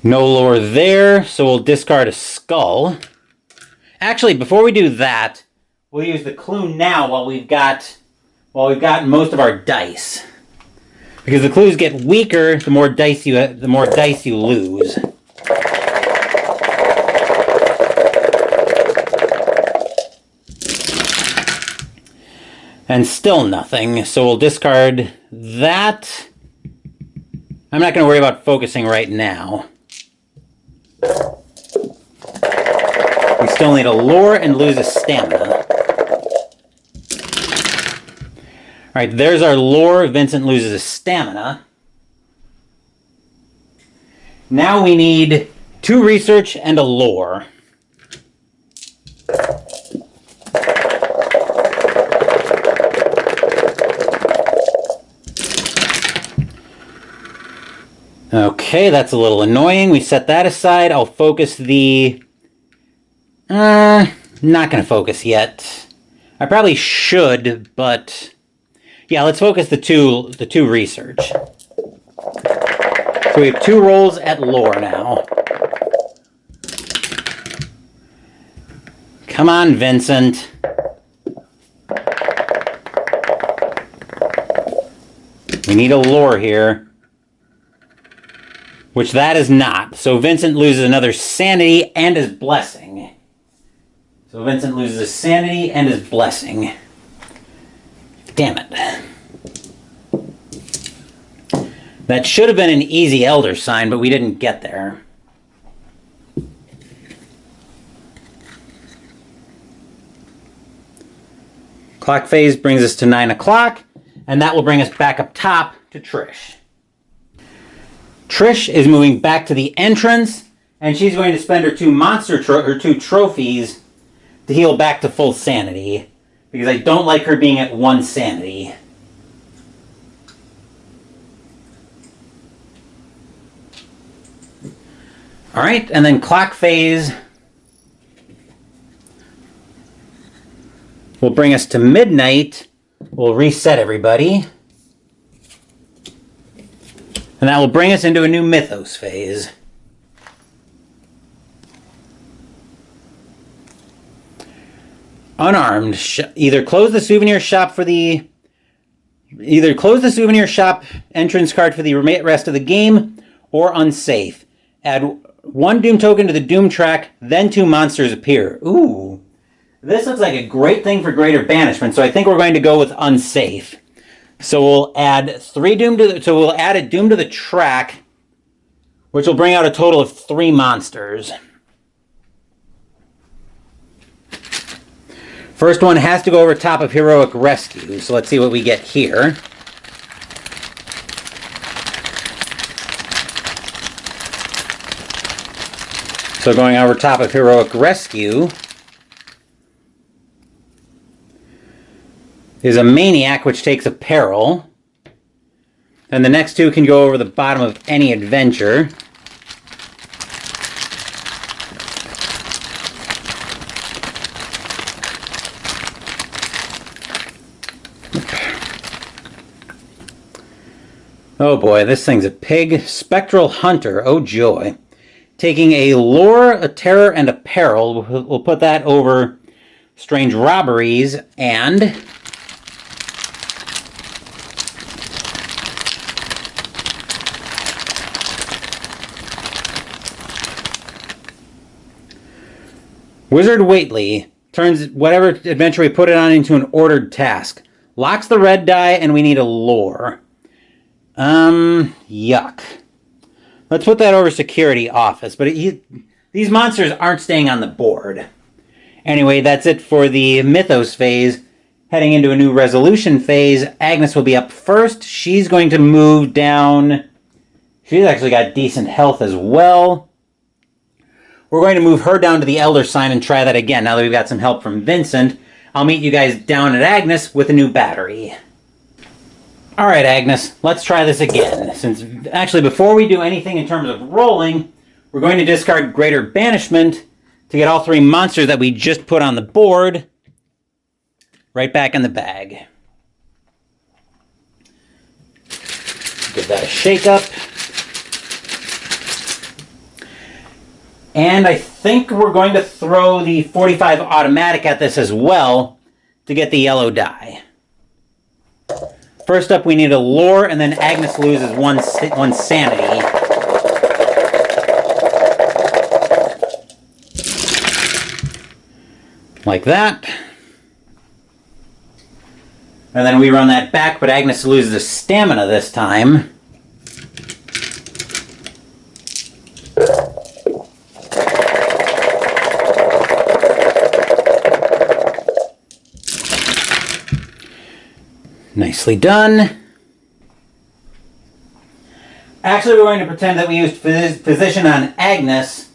No lore there, so we'll discard a skull. Actually, before we do that, we'll use the clue now while we've got most of our dice. Because the clues get weaker the more dice you lose. And still nothing, so we'll discard that. I'm not going to worry about focusing right now. We still need a lore and lose a stamina. Alright, there's our lore. Vincent loses a stamina. Now we need 2 research and a lore. Okay, that's a little annoying. We set that aside. I'll focus the... not going to focus yet. I probably should, but... Yeah, let's focus the two research. So we have 2 rolls at lore now. Come on, Vincent. We need a lore here. Which that is not. So Vincent loses another sanity and his blessing. So Vincent loses his sanity and his blessing. Damn it. That should have been an easy elder sign, but we didn't get there. Clock phase brings us to 9 o'clock, and that will bring us back up top to Trish. Trish is moving back to the entrance, and she's going to spend her 2 trophies to heal back to full sanity. Because I don't like her being at 1 sanity. Alright, and then clock phase will bring us to midnight. We'll reset everybody. And that will bring us into a new mythos phase. Unarmed. Either close the souvenir shop entrance card for the rest of the game, or unsafe. Add 1 Doom token to the Doom track, then 2 monsters appear. Ooh. This looks like a great thing for greater banishment, so I think we're going to go with unsafe. So we'll add 3 Doom we'll add a Doom to the track, which will bring out a total of 3 monsters. First one has to go over top of Heroic Rescue, so let's see what we get here. So going over top of Heroic Rescue is a Maniac, which takes a peril. And the next 2 can go over the bottom of any adventure. Oh boy, this thing's a pig. Spectral Hunter, oh joy. Taking a lore, a terror, and a peril. We'll put that over Strange Robberies and... Wizard Waitley turns whatever adventure we put it on into an ordered task. Locks the red die, and we need a lore. Yuck. Let's put that over security office. But these monsters aren't staying on the board. Anyway, that's it for the Mythos phase. Heading into a new resolution phase, Agnes will be up first. She's going to move down. She's actually got decent health as well. We're going to move her down to the Elder Sign and try that again. Now that we've got some help from Vincent, I'll meet you guys down at Agnes with a new battery. Alright, Agnes, let's try this again. Since, actually, before we do anything in terms of rolling, we're going to discard Greater Banishment to get all 3 monsters that we just put on the board right back in the bag. Give that a shake up. And I think we're going to throw the 45 automatic at this as well to get the yellow die. First up, we need a lore, and then Agnes loses one sanity. Like that. And then we run that back, but Agnes loses the stamina this time. Nicely done. Actually, we're going to pretend that we used position on Agnes,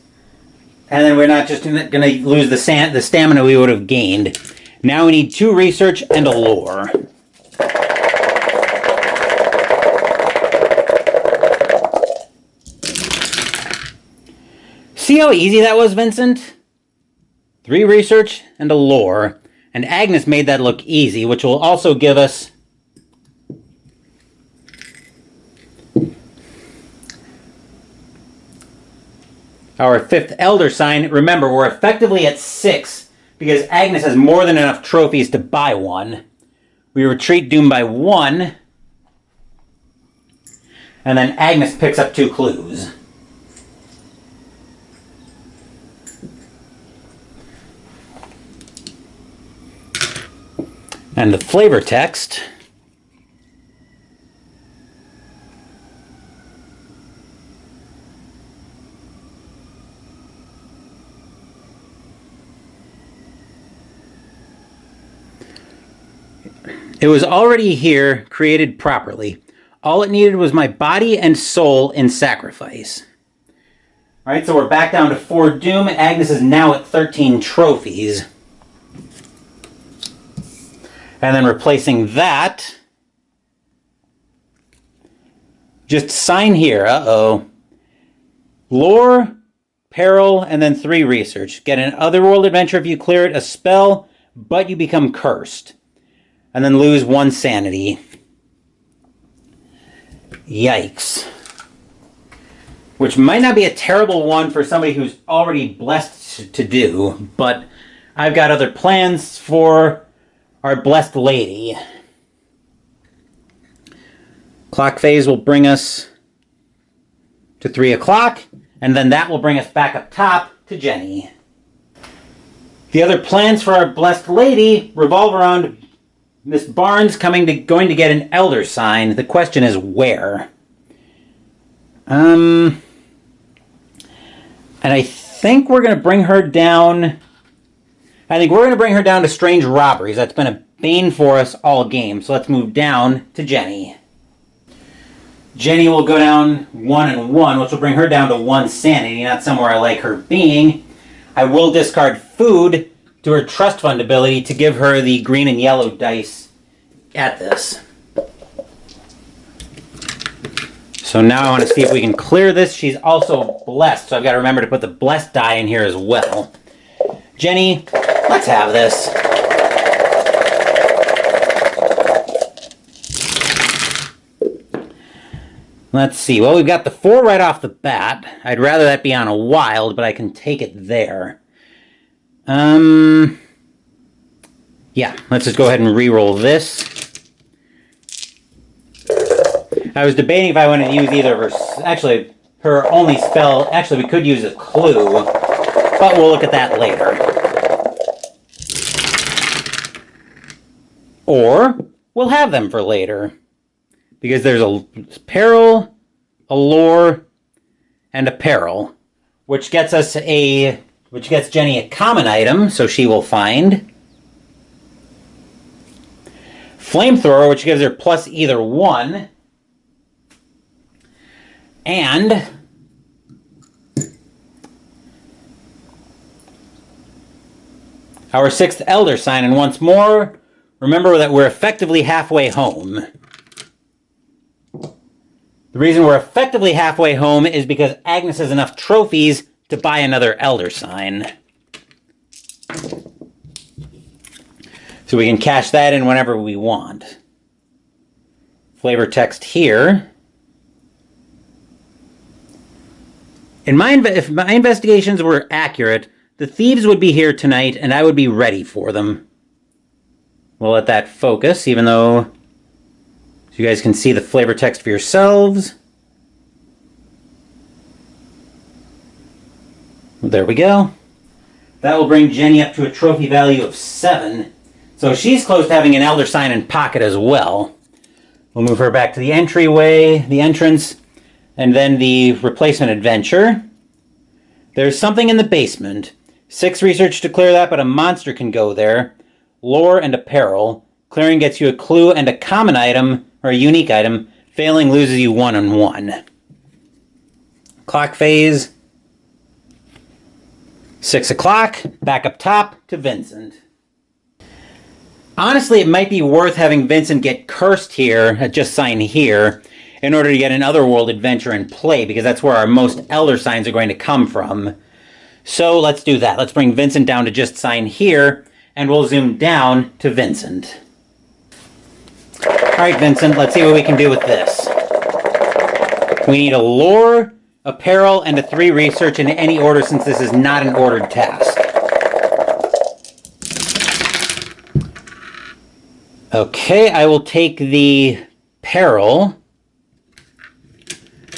and then we're not just going to lose the stamina we would have gained. Now we need 2 research and a lore. See how easy that was, Vincent? 3 research and a lore. And Agnes made that look easy, which will also give us our 5th Elder Sign. Remember, we're effectively at 6 because Agnes has more than enough trophies to buy one. We retreat Doom by 1. And then Agnes picks up 2 clues. And the flavor text. It was already here, created properly. All it needed was my body and soul in sacrifice. Alright, so we're back down to 4 Doom. Agnes is now at 13 trophies. And then replacing that, just sign here. Uh-oh. Lore, peril, and then 3 research. Get an otherworld adventure if you clear it, a spell, but you become cursed. And then lose 1 sanity. Yikes. Which might not be a terrible one for somebody who's already blessed to do, but I've got other plans for our blessed lady. Clock phase will bring us to 3 o'clock, and then that will bring us back up top to Jenny. The other plans for our blessed lady revolve around Miss Barnes going to get an Elder Sign. The question is where? And I think we're going to bring her down. I think we're going to bring her down to Strange Robberies. That's been a bane for us all game. So let's move down to Jenny. Jenny will go down 1 and 1, which will bring her down to 1 sanity, not somewhere I like her being. I will discard food to her trust fund ability to give her the green and yellow dice at this. So now I want to see if we can clear this. She's also blessed, so I've got to remember to put the blessed die in here as well. Jenny, let's have this. Let's see. Well, we've got the 4 right off the bat. I'd rather that be on a wild, but I can take it there. Yeah, let's just go ahead and re-roll this. I was debating if I wanted to use either of her... Actually, her only spell... Actually, we could use a clue, but we'll look at that later. Or, we'll have them for later. Because there's a peril, a lore, and a peril, which gets Jenny a common item, so she will find. Flamethrower, which gives her plus either one. And our 6th Elder Sign. And once more, remember that we're effectively halfway home. The reason we're effectively halfway home is because Agnes has enough trophies to buy another Elder Sign. So we can cash that in whenever we want. Flavor text here. If my investigations were accurate, the thieves would be here tonight and I would be ready for them. We'll let that focus, even though so you guys can see the flavor text for yourselves. Well, there we go. That will bring Jenny up to a trophy value of 7. So she's close to having an Elder Sign in pocket as well. We'll move her back to the entrance, and then the replacement adventure. There's something in the basement. 6 research to clear that, but a monster can go there. Lore and a peril. Clearing gets you a clue and a common item, or a unique item. Failing loses you 1 on 1. Clock phase. 6 o'clock. Back up top to Vincent. Honestly, it might be worth having Vincent get cursed here, just sign here, in order to get an Otherworld adventure in play, because that's where our most Elder Signs are going to come from. So let's do that. Let's bring Vincent down to just sign here, and we'll zoom down to Vincent. Alright, Vincent, let's see what we can do with this. We need a lore, a peril, and a 3 research in any order, since this is not an ordered task. Okay, I will take the peril.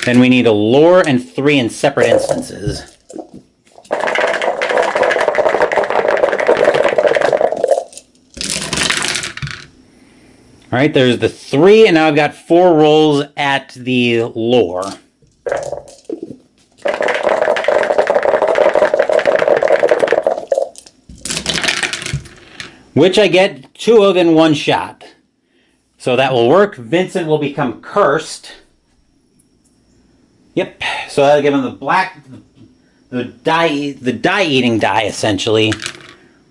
Then we need a lore and 3 in separate instances. Alright, there's the 3, and now I've got 4 rolls at the lore. Which I get 2 of in one shot. So that will work. Vincent will become cursed. Yep. So that'll give him the die-eating die, essentially.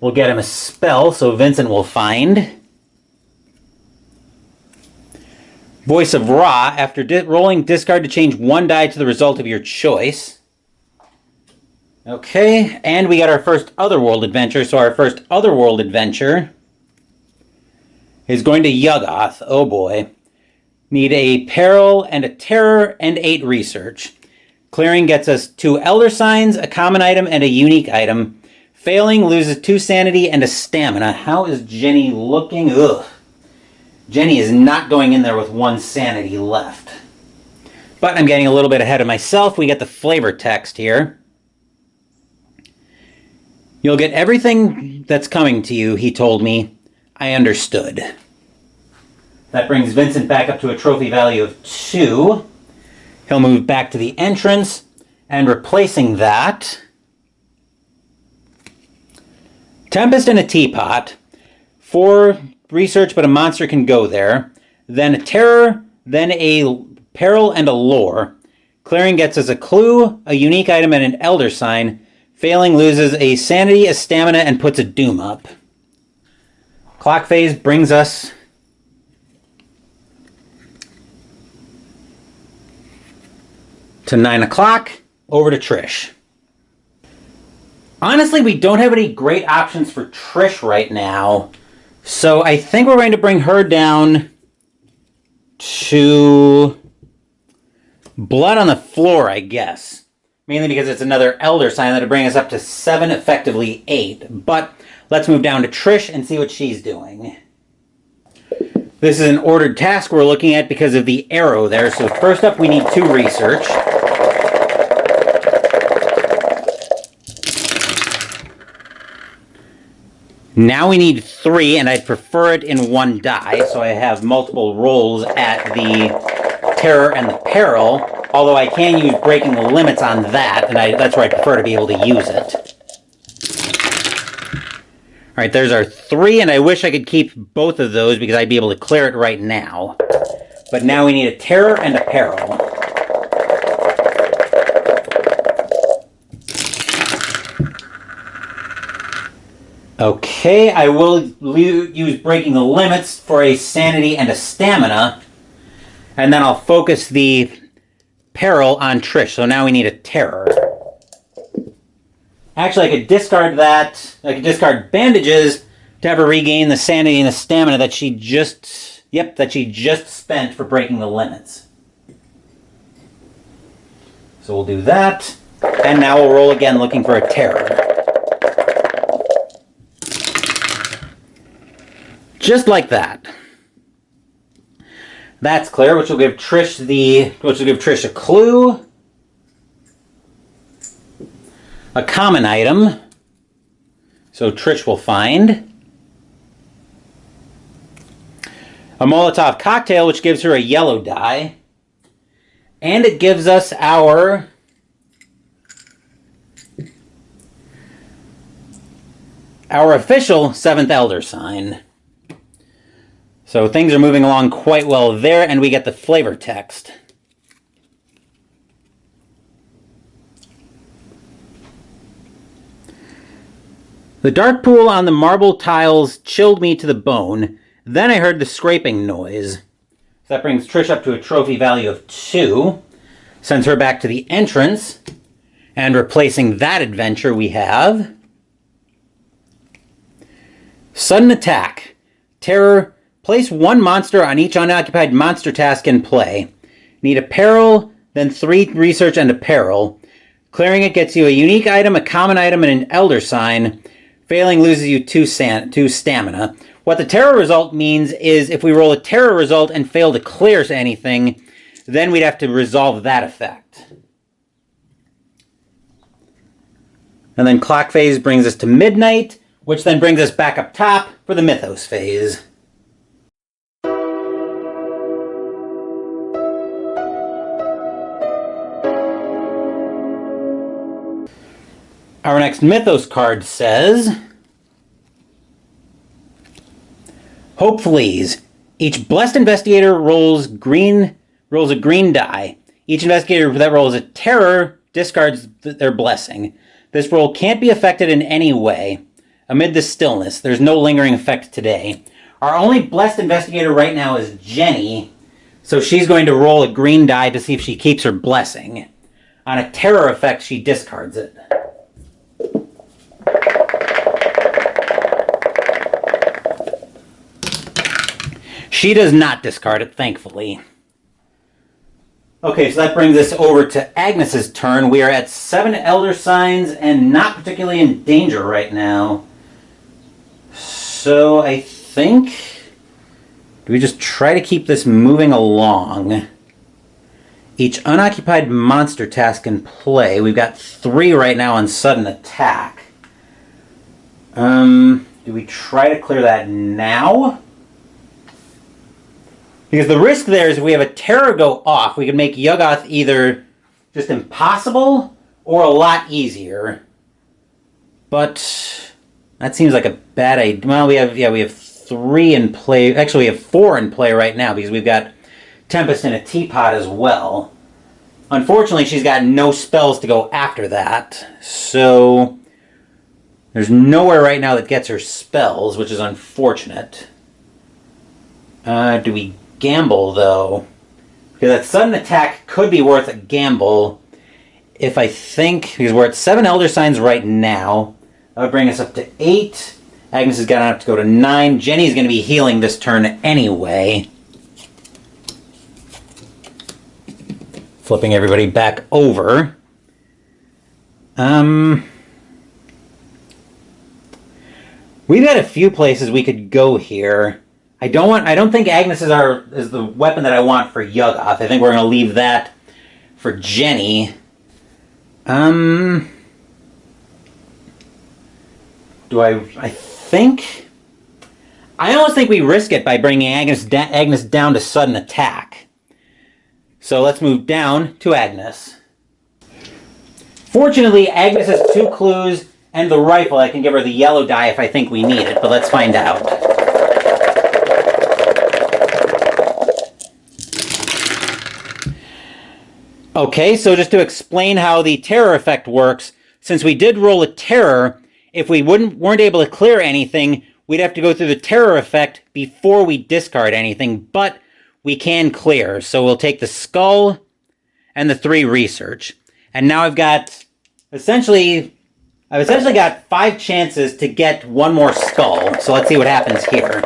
We'll get him a spell, so Vincent will find. Voice of Ra. After rolling, discard to change 1 die to the result of your choice. Okay, and we got our first Otherworld adventure. So our first Otherworld adventure is going to Yuggoth. Oh boy. Need a peril and a terror and 8 research. Clearing gets us 2 Elder Signs, a common item, and a unique item. Failing loses 2 sanity and a stamina. How is Jenny looking? Ugh. Jenny is not going in there with 1 sanity left. But I'm getting a little bit ahead of myself. We get the flavor text here. You'll get everything that's coming to you, he told me. I understood. That brings Vincent back up to a trophy value of 2. He'll move back to the entrance, and replacing that, Tempest in a Teapot. 4 research, but a monster can go there. Then a terror, then a peril, and a lore. Clearing gets us a clue, a unique item, and an Elder Sign. Failing loses a sanity, a stamina, and puts a doom up. Clock phase brings us to 9 o'clock, over to Trish. Honestly, we don't have any great options for Trish right now, so I think we're going to bring her down to Blood on the Floor, I guess. Mainly because it's another Elder Sign that'll bring us up to 7, effectively 8. But let's move down to Trish and see what she's doing. This is an ordered task we're looking at because of the arrow there. So first up, we need 2 research. Now we need 3, and I'd prefer it in 1 die, so I have multiple rolls at the terror and the peril. although I can use breaking the limits on that, and that's where I prefer to be able to use it. All right, there's our 3, and I wish I could keep both of those because I'd be able to clear it right now. But now we need a terror and a peril. Okay, I will use breaking the limits for a sanity and a stamina, and then I'll focus the peril on Trish. So now we need a terror. Actually, I could discard that. I could discard bandages to have her regain the sanity and the stamina that she just spent for breaking the limits. So we'll do that, and now we'll roll again looking for a terror. Just like that. That's clear, which will give Trish a clue. A common item. So Trish will find. A Molotov cocktail, which gives her a yellow die. And it gives us our official 7th Elder sign. So things are moving along quite well there, and we get the flavor text. The dark pool on the marble tiles chilled me to the bone. Then I heard the scraping noise. So that brings Trish up to a trophy value of 2. Sends her back to the entrance. And replacing that adventure we have Sudden Attack. Terror. Place 1 monster on each unoccupied monster task in play. Need a peril, then 3 research and a peril. Clearing it gets you a unique item, a common item, and an elder sign. Failing loses you 2 stamina. What the terror result means is if we roll a terror result and fail to clear anything, then we'd have to resolve that effect. And then clock phase brings us to midnight, which then brings us back up top for the mythos phase. Our next Mythos card says, Hope Flees. Each blessed investigator rolls a green die. Each investigator that rolls a terror discards their blessing. This roll can't be affected in any way. Amid the stillness, there's no lingering effect today. Our only blessed investigator right now is Jenny, so she's going to roll a green die to see if she keeps her blessing. On a terror effect, she discards it. She does not discard it, thankfully. Okay, so that brings us over to Agnes's turn. We are at 7 Elder Signs and not particularly in danger right now. So I think, do we just try to keep this moving along? Each unoccupied monster task in play. We've got 3 right now on Sudden Attack. Do we try to clear that now? Because the risk there is if we have a terror go off, we can make Yuggoth either just impossible or a lot easier. But that seems like a bad idea. Well, we have 3 in play. Actually, we have 4 in play right now because we've got Tempest in a Teapot as well. Unfortunately, she's got no spells to go after that. So there's nowhere right now that gets her spells, which is unfortunate. Do we gamble, though? Because that Sudden Attack could be worth a gamble if I think, because we're at 7 Elder Signs right now. That would bring us up to 8. Agnes has got enough to go to 9. Jenny's going to be healing this turn anyway. Flipping everybody back over. We've got a few places we could go here. I don't think Agnes is the weapon that I want for Yuggoth. I think we're going to leave that for Jenny. I almost think we risk it by bringing Agnes down to Sudden Attack. So let's move down to Agnes. Fortunately, Agnes has 2 clues and the rifle. I can give her the yellow die if I think we need it, but let's find out. Okay, so just to explain how the terror effect works, since we did roll a terror, if we weren't able to clear anything, we'd have to go through the terror effect before we discard anything, but we can clear. So we'll take the skull and the 3 research. And now I've essentially got 5 chances to get 1 more skull. So let's see what happens here.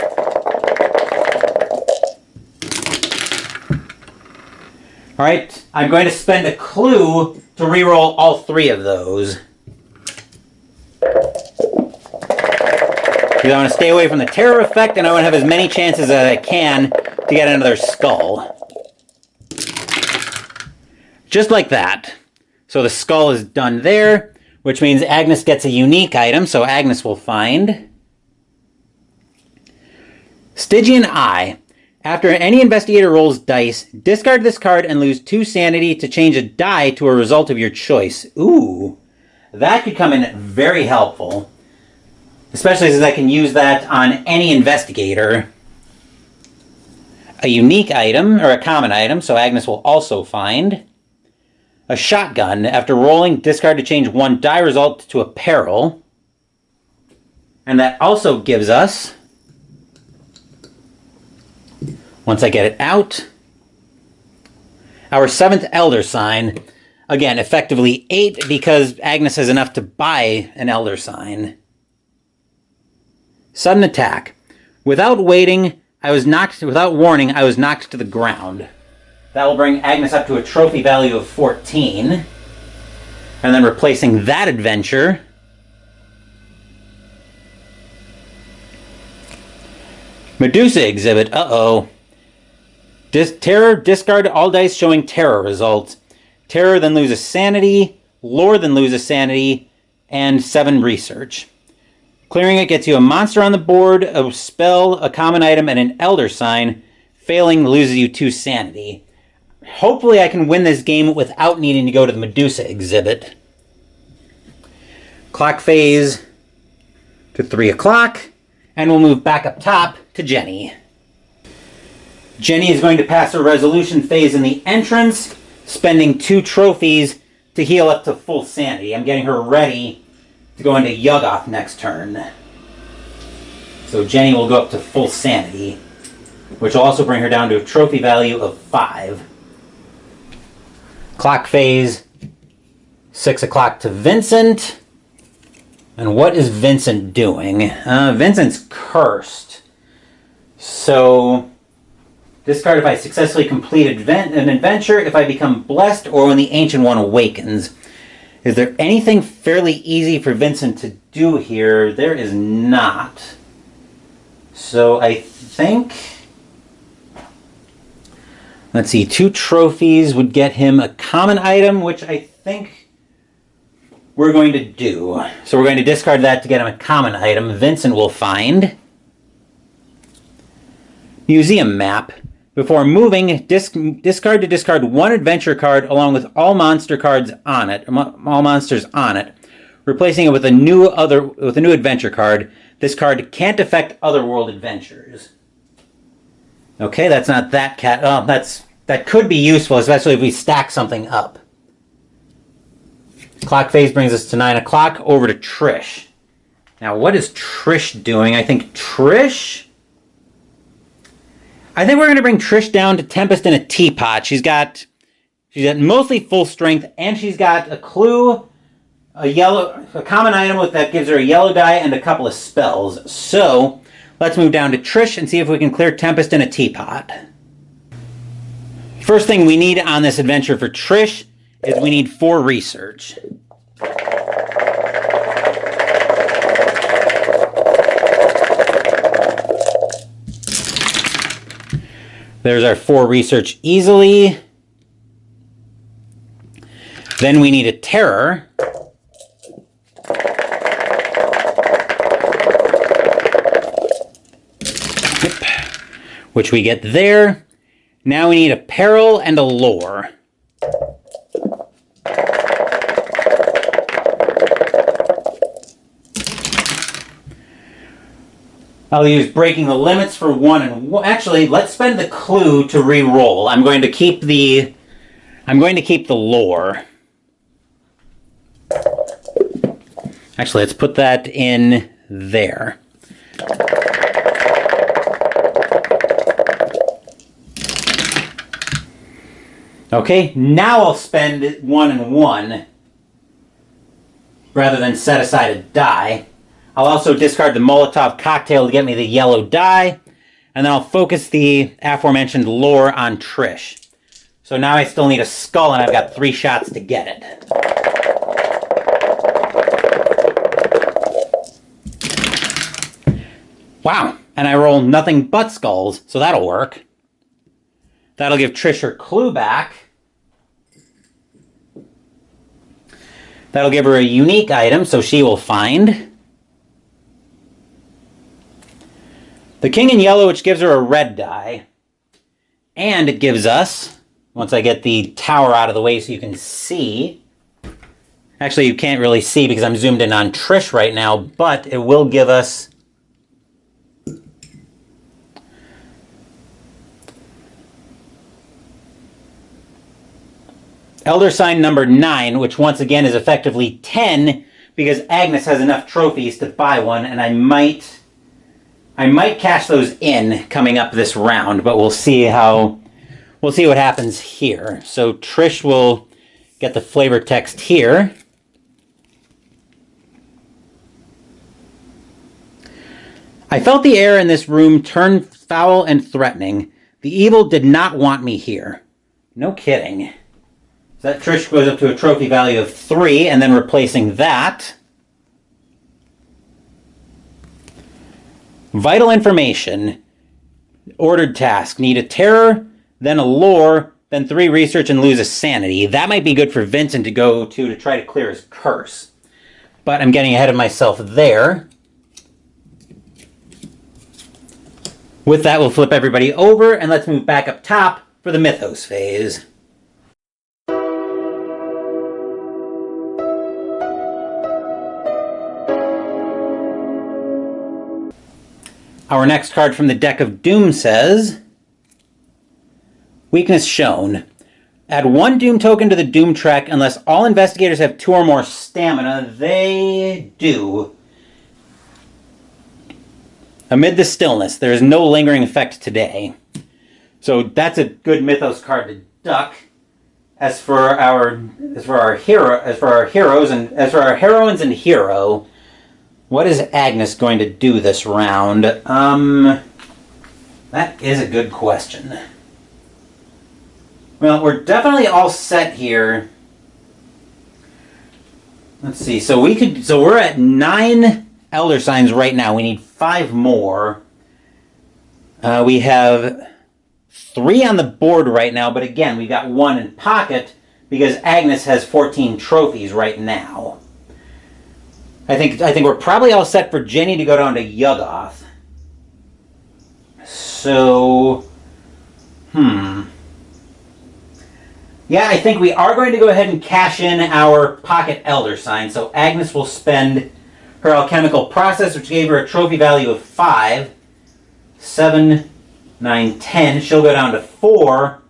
Alright, I'm going to spend a clue to reroll all 3 of those. Because I want to stay away from the terror effect, and I want to have as many chances as I can to get another skull. Just like that. So the skull is done there, which means Agnes gets a unique item, so Agnes will find Stygian Eye. After any investigator rolls dice, discard this card and lose 2 sanity to change a die to a result of your choice. Ooh, that could come in very helpful. Especially since I can use that on any investigator. A unique item, or a common item, so Agnes will also find a shotgun. After rolling, discard to change 1 die result to a peril. And that also gives us, once I get it out, our 7th Elder Sign. Again, effectively 8 because Agnes has enough to buy an Elder Sign. Sudden attack. Without warning, I was knocked to the ground. That will bring Agnes up to a trophy value of 14. And then replacing that adventure, Medusa exhibit. Uh-oh. Terror, discard all dice showing terror results. Terror, then lose a sanity. Lore, then lose a sanity. And 7 research. Clearing it gets you a monster on the board, a spell, a common item, and an Elder Sign. Failing loses you 2 sanity. Hopefully I can win this game without needing to go to the Medusa exhibit. Clock phase to 3 o'clock. And we'll move back up top to Jenny. Jenny is going to pass her resolution phase in the entrance, spending 2 trophies to heal up to full sanity. I'm getting her ready to go into Yuggoth next turn. So Jenny will go up to full sanity, which will also bring her down to a trophy value of 5. Clock phase, 6 o'clock to Vincent. And what is Vincent doing? Vincent's cursed. So discard if I successfully complete an adventure, if I become blessed, or when the Ancient One awakens. Is there anything fairly easy for Vincent to do here? There is not. So I think, let's see, 2 trophies would get him a common item, which I think we're going to do. So we're going to discard that to get him a common item. Vincent will find Museum Map. Before moving, discard to discard 1 adventure card along with all monster cards on it, all monsters on it, replacing it with a new adventure card. This card can't affect otherworld adventures. Okay, that's not that that could be useful, especially if we stack something up. Clock phase brings us to 9 o'clock, over to Trish. Now, what is Trish doing? I think we're going to bring Trish down to Tempest in a Teapot. She's got mostly full strength, and she's got a clue, a common item that gives her a yellow die, and a couple of spells. So, let's move down to Trish and see if we can clear Tempest in a Teapot. First thing we need on this adventure for Trish is we need 4 research. There's our 4 research easily. Then we need a terror. Which we get there. Now we need a peril and a lore. I'll use breaking the limits for 1 and 1. Actually, let's spend the clue to re-roll. I'm going to keep the lore. Actually, let's put that in there. Okay, now I'll spend 1 and 1 rather than set aside a die. I'll also discard the Molotov cocktail to get me the yellow die, and then I'll focus the aforementioned lore on Trish. So now I still need a skull, and I've got 3 shots to get it. Wow, and I roll nothing but skulls, so that'll work. That'll give Trish her clue back. That'll give her a unique item, so she will find. The king in yellow, which gives her a red die. And it gives us, once I get the tower out of the way so you can see. Actually, you can't really see because I'm zoomed in on Trish right now, but it will give us Elder Sign number 9, which once again is effectively 10 because Agnes has enough trophies to buy one, and I might cash those in coming up this round, but we'll see what happens here. So Trish will get the flavor text here. I felt the air in this room turn foul and threatening. The evil did not want me here. No kidding. So that Trish goes up to a trophy value of 3, and then replacing that. Vital information. Ordered task. Need a terror, then a lore, then 3 research, and lose a sanity. That might be good for Vincent to go to try to clear his curse. But I'm getting ahead of myself there. With that, we'll flip everybody over, and let's move back up top for the Mythos phase. Our next card from the Deck of Doom says, Weakness shown. Add 1 Doom token to the Doom track unless all investigators have 2 or more stamina. They do. Amid the stillness, there is no lingering effect today. So that's a good Mythos card to duck. As for our heroines and hero, what is Agnes going to do this round? That is a good question. Well, we're definitely all set here. Let's see. So we're at 9 Elder Signs right now. We need 5 more. We have 3 on the board right now, but again, we've got 1 in pocket because Agnes has 14 trophies right now. I think we're probably all set for Jenny to go down to Yuggoth. So, yeah, I think we are going to go ahead and cash in our pocket Elder Sign. So Agnes will spend her alchemical process, which gave her a trophy value of 5. 7, 9, 10. She'll go down to 4.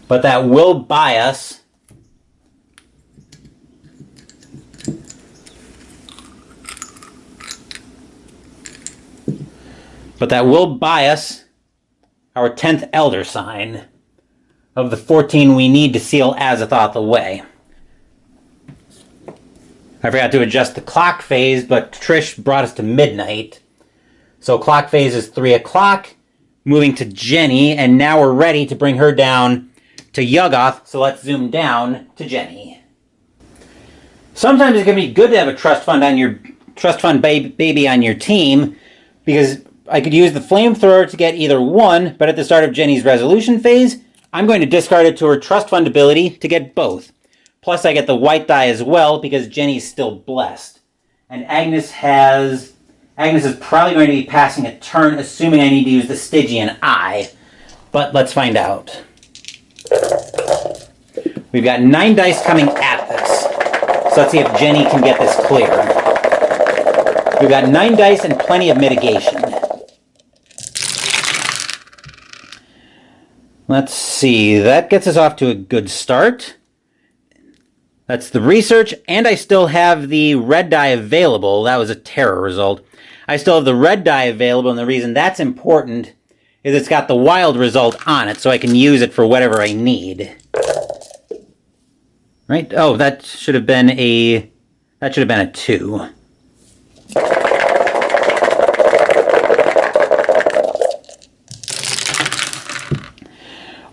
But that will buy us our 10th Elder Sign of the 14 we need to seal Azathoth away. I forgot to adjust the clock phase, but Trish brought us to midnight. So clock phase is 3 o'clock, moving to Jenny, and now we're ready to bring her down to Yuggoth, so let's zoom down to Jenny. Sometimes it can be good to have a trust fund baby on your team, because I could use the flamethrower to get either 1, but at the start of Jenny's resolution phase, I'm going to discard it to her trust fund ability to get both. Plus I get the white die as well because Jenny's still blessed. And Agnes is probably going to be passing a turn, assuming I need to use the Stygian Eye. but let's find out. We've got 9 dice coming at this. So let's see if Jenny can get this clear. We've got 9 dice and plenty of mitigation. Let's see, that gets us off to a good start. That's the research, and I still have the red die available. That was a terror result. I still have the red die available, and the reason that's important is it's got the wild result on it, so I can use it for whatever I need. Right? Oh, that should have been a 2.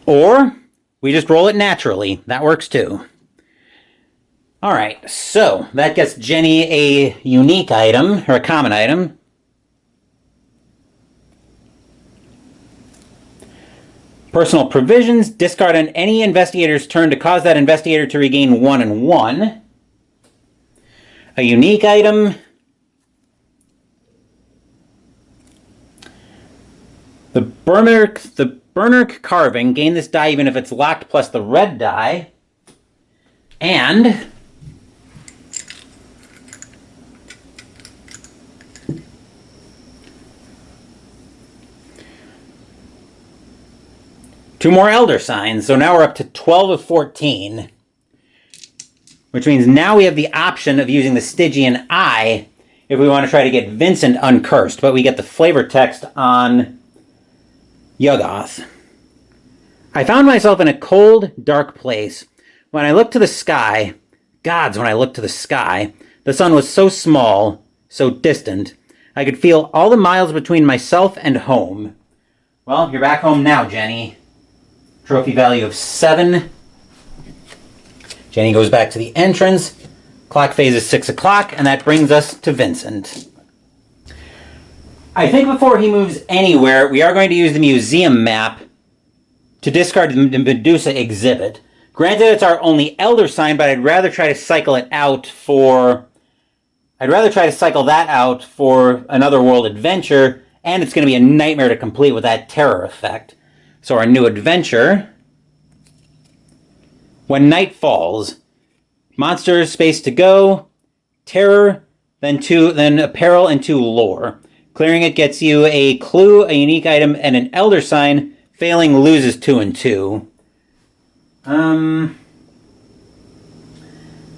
Or we just roll it naturally. That works too. All right, so that gets Jenny a unique item, or a common item. Personal provisions, discard on any investigator's turn to cause that investigator to regain 1 and 1. A unique item. The burner carving, gain this die even if it's locked plus the red die. And two more Elder Signs, so now we're up to 12 of 14. Which means now we have the option of using the Stygian Eye if we want to try to get Vincent uncursed, but we get the flavor text on Yuggoth. I found myself in a cold, dark place. When I looked to the sky, when I looked to the sky, the sun was so small, so distant, I could feel all the miles between myself and home. Well, you're back home now, Jenny. Trophy value of 7. Jenny goes back to the entrance. Clock phase is 6 o'clock, and that brings us to Vincent. I think before he moves anywhere, we are going to use the museum map to discard the Medusa exhibit. Granted, it's our only Elder Sign, but I'd rather try to cycle that out for another world adventure, and it's going to be a nightmare to complete with that terror effect. So our new adventure, when night falls, monster, space to go, terror, then apparel, and 2 lore. Clearing it gets you a clue, a unique item, and an Elder Sign. Failing loses 2 and 2.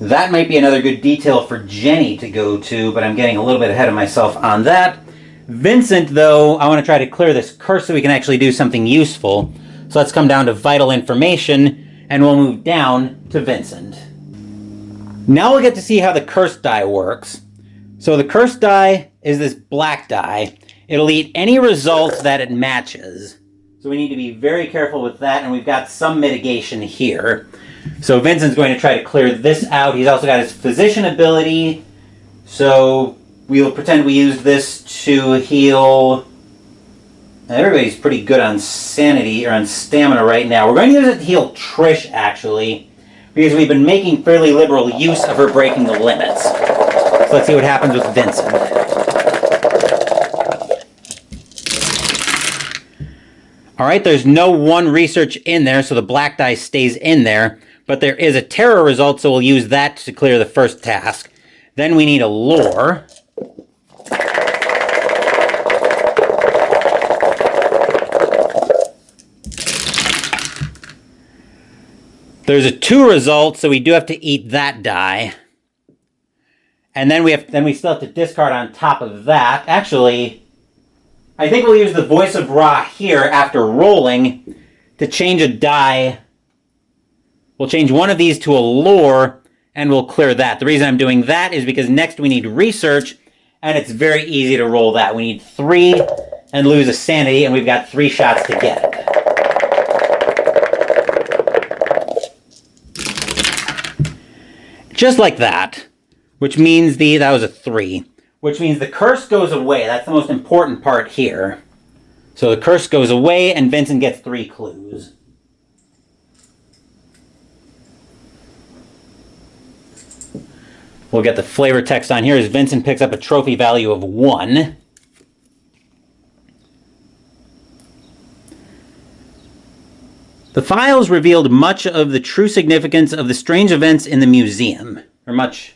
That might be another good detail for Jenny to go to, but I'm getting a little bit ahead of myself on that. Vincent, though, I want to try to clear this curse so we can actually do something useful. So let's come down to vital information, and we'll move down to Vincent. Now we'll get to see how the curse die works. So the curse die is this black die. It'll eat any result that it matches. So we need to be very careful with that, and we've got some mitigation here. So Vincent's going to try to clear this out. He's also got his physician ability. So we'll pretend we use this to heal. Everybody's pretty good on sanity, or on stamina right now. We're going to use it to heal Trish, actually, because we've been making fairly liberal use of her breaking the limits. So let's see what happens with Vincent. Alright, there's no 1 research in there, so the black die stays in there. But there is a terror result, so we'll use that to clear the first task. Then we need a lore. There's a 2 result, so we do have to eat that die. And then we still have to discard on top of that. Actually, I think we'll use the Voice of Ra here after rolling to change a die. We'll change one of these to a lore, and we'll clear that. The reason I'm doing that is because next we need research, and it's very easy to roll that. We need 3 and lose a sanity, and we've got 3 shots to get it. Just like that, which means that was a 3, which means the curse goes away. That's the most important part here. So the curse goes away, and Vincent gets 3 clues. We'll get the flavor text on here as Vincent picks up a trophy value of 1. The files revealed much of the true significance of the strange events in the museum. Or much...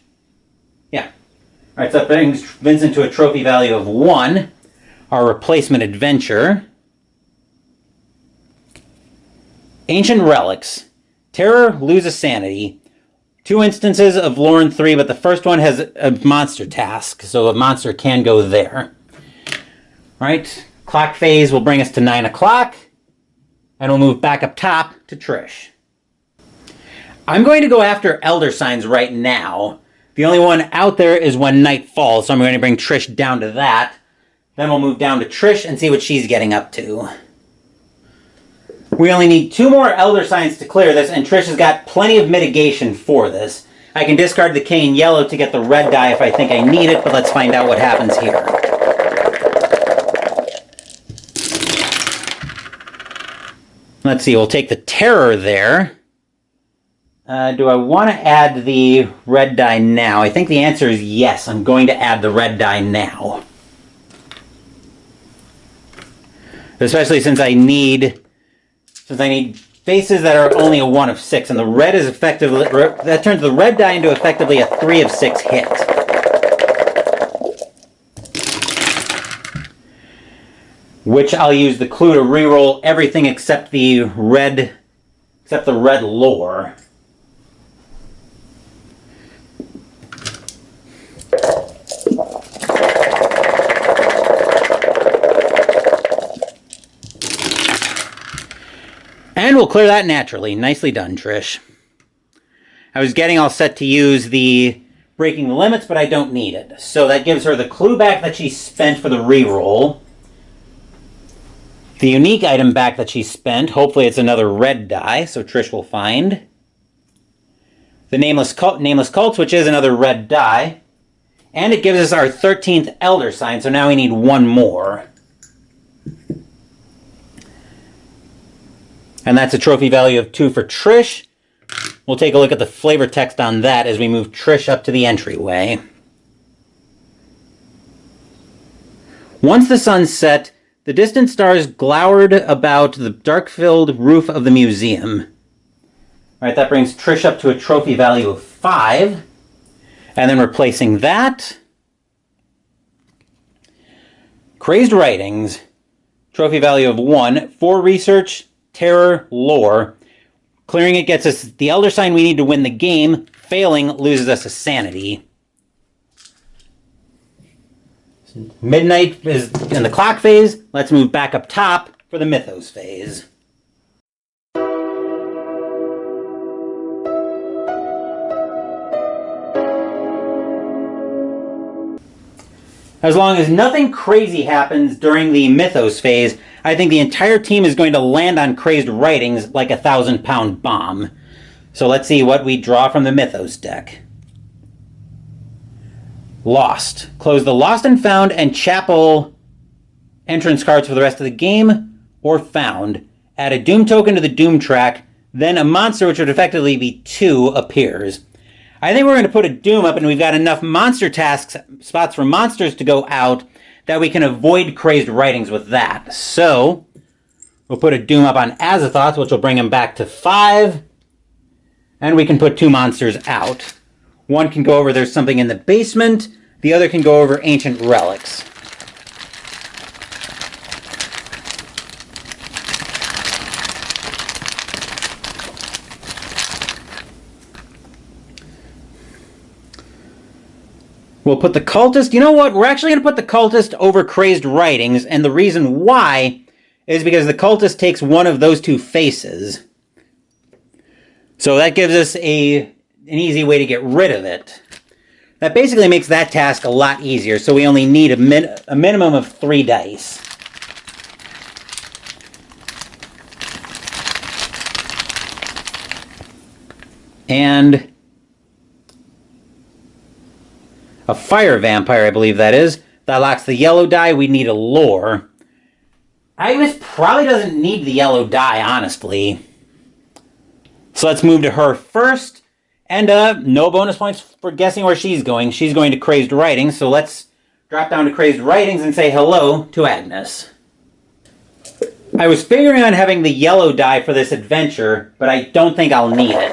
yeah. Alright, so that brings Vincent to a trophy value of 1. Our replacement adventure. Ancient Relics. Terror loses sanity. 2 instances of Lauren 3, but the first one has a monster task, so a monster can go there. Alright, clock phase will bring us to 9 o'clock. And we'll move back up top to Trish. I'm going to go after Elder Signs right now. The only one out there is When Night Falls, so I'm going to bring Trish down to that. Then we'll move down to Trish and see what she's getting up to. We only need 2 more Elder Signs to clear this, and Trish has got plenty of mitigation for this. I can discard the K and yellow to get the red die if I think I need it, but let's find out what happens here. Let's see, we'll take the Terror there. Do I want to add the red die now? I think the answer is yes. I'm going to add the red die now. Especially since I need faces that are only a 1 of 6, and the red is effectively... that turns the red die into effectively a 3 of 6 hit. Which I'll use the clue to reroll everything except the red lore. And we'll clear that naturally. Nicely done, Trish. I was getting all set to use the Breaking the Limits, but I don't need it. So that gives her the clue back that she spent for the reroll. The unique item back that she spent, hopefully it's another red die, so Trish will find. The Nameless Cults, which is another red die. And it gives us our 13th Elder Sign, so now we need 1 more. And that's a trophy value of 2 for Trish. We'll take a look at the flavor text on that as we move Trish up to the entryway. Once the sun set, the distant stars glowered about the dark-filled roof of the museum. All right, that brings Trish up to a trophy value of 5. And then replacing that, Crazed Writings, trophy value of 1, 4 research, terror, lore. Clearing it gets us the Elder Sign we need to win the game. Failing loses us a sanity. Midnight is in the clock phase. Let's move back up top for the Mythos phase. As long as nothing crazy happens during the Mythos phase, I think the entire team is going to land on Crazed Writings like a 1,000-pound bomb. So let's see what we draw from the Mythos deck. Lost. Close the Lost and Found and Chapel entrance cards for the rest of the game, or Found. Add a Doom token to the Doom track, then a monster, which would effectively be 2, appears. I think we're going to put a Doom up, and we've got enough monster tasks, spots for monsters to go out, that we can avoid Crazed Writings with that. So, we'll put a Doom up on Azathoth, which will bring him back to 5, and we can put 2 monsters out. One can go over There's Something in the Basement, the other can go over Ancient Relics. We'll put the Cultist... You know what? We're actually going to put the Cultist over Crazed Writings, and the reason why is because the Cultist takes one of those 2 faces. So that gives us an easy way to get rid of it. That basically makes that task a lot easier, so we only need a minimum of 3 dice. And a Fire Vampire, I believe that is. That locks the yellow die. We need a lore. Agnes probably doesn't need the yellow die, honestly. So let's move to her first. And no bonus points for guessing where she's going. She's going to Crazed Writings, so let's drop down to Crazed Writings and say hello to Agnes. I was figuring on having the yellow die for this adventure, but I don't think I'll need it.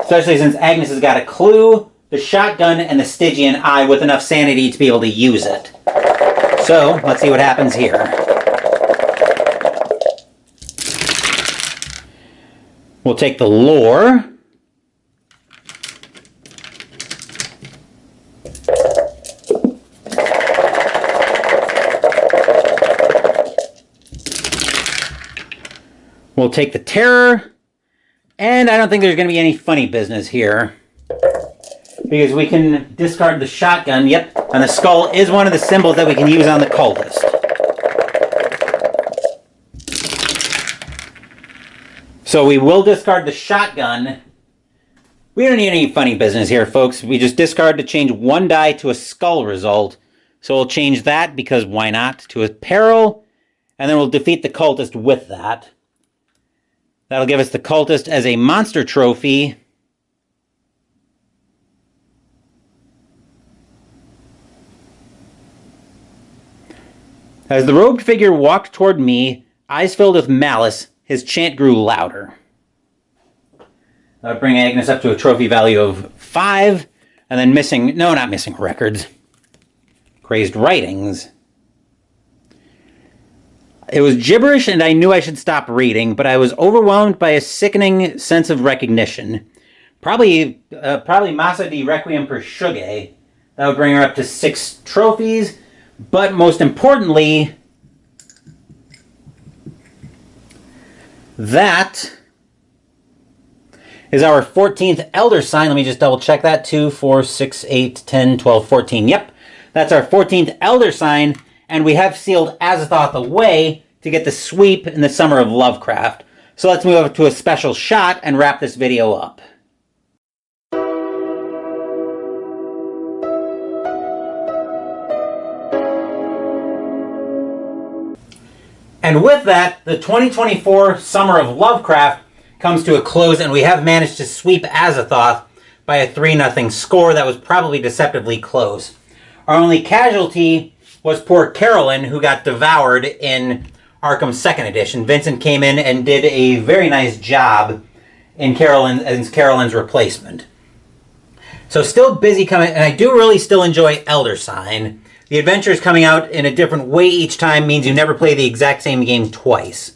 Especially since Agnes has got a clue, the shotgun, and the Stygian eye with enough sanity to be able to use it. So, let's see what happens here. We'll take the lore. We'll take the terror. And I don't think there's going to be any funny business here. Because we can discard the shotgun. Yep, and the skull is one of the symbols that we can use on the cultist. So we will discard the shotgun. We don't need any funny business here, folks. We just discard to change one die to a skull result. So we'll change that, because why not, to a peril. And then we'll defeat the cultist with that. That'll give us the cultist as a monster trophy. As the robed figure walked toward me, eyes filled with malice, his chant grew louder. That would bring Agnes up to a trophy value of 5, and then not missing records. Crazed writings. It was gibberish, and I knew I should stop reading, but I was overwhelmed by a sickening sense of recognition. Probably Massa di Requiem per Shuge. That would bring her up to 6 trophies, but most importantly, that is our 14th Elder Sign. Let me just double check that. 2, 4, 6, 8, 10, 12, 14. Yep, that's our 14th Elder Sign. And we have sealed Azathoth away to get the sweep in the Summer of Lovecraft. So let's move over to a special shot and wrap this video up. And with that, the 2024 Summer of Lovecraft comes to a close, and we have managed to sweep Azathoth by a 3-0 score that was probably deceptively close. Our only casualty was poor Carolyn, who got devoured in Arkham 2nd Edition. Vincent came in and did a very nice job in Carolyn's replacement. So still busy coming, and I do really still enjoy Elder Sign. The adventures coming out in a different way each time means you never play the exact same game twice.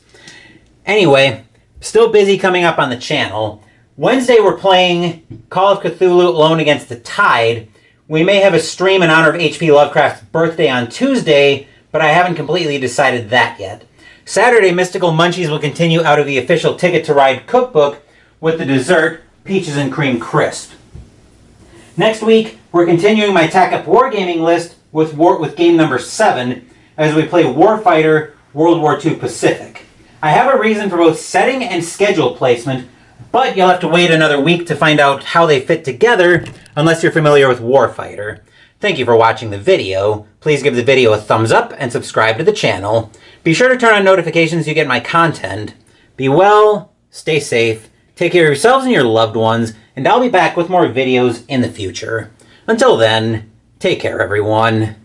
Anyway, still busy coming up on the channel. Wednesday we're playing Call of Cthulhu Alone Against the Tide. We may have a stream in honor of H.P. Lovecraft's birthday on Tuesday, but I haven't completely decided that yet. Saturday, Mystical Munchies will continue out of the official Ticket to Ride cookbook with the dessert, Peaches and Cream Crisp. Next week, we're continuing my Tack Up Wargaming list with game number 7 as we play Warfighter World War II Pacific. I have a reason for both setting and schedule placement, but you'll have to wait another week to find out how they fit together unless you're familiar with Warfighter. Thank you for watching the video. Please give the video a thumbs up and subscribe to the channel. Be sure to turn on notifications so you get my content. Be well, stay safe, take care of yourselves and your loved ones, and I'll be back with more videos in the future. Until then, take care everyone.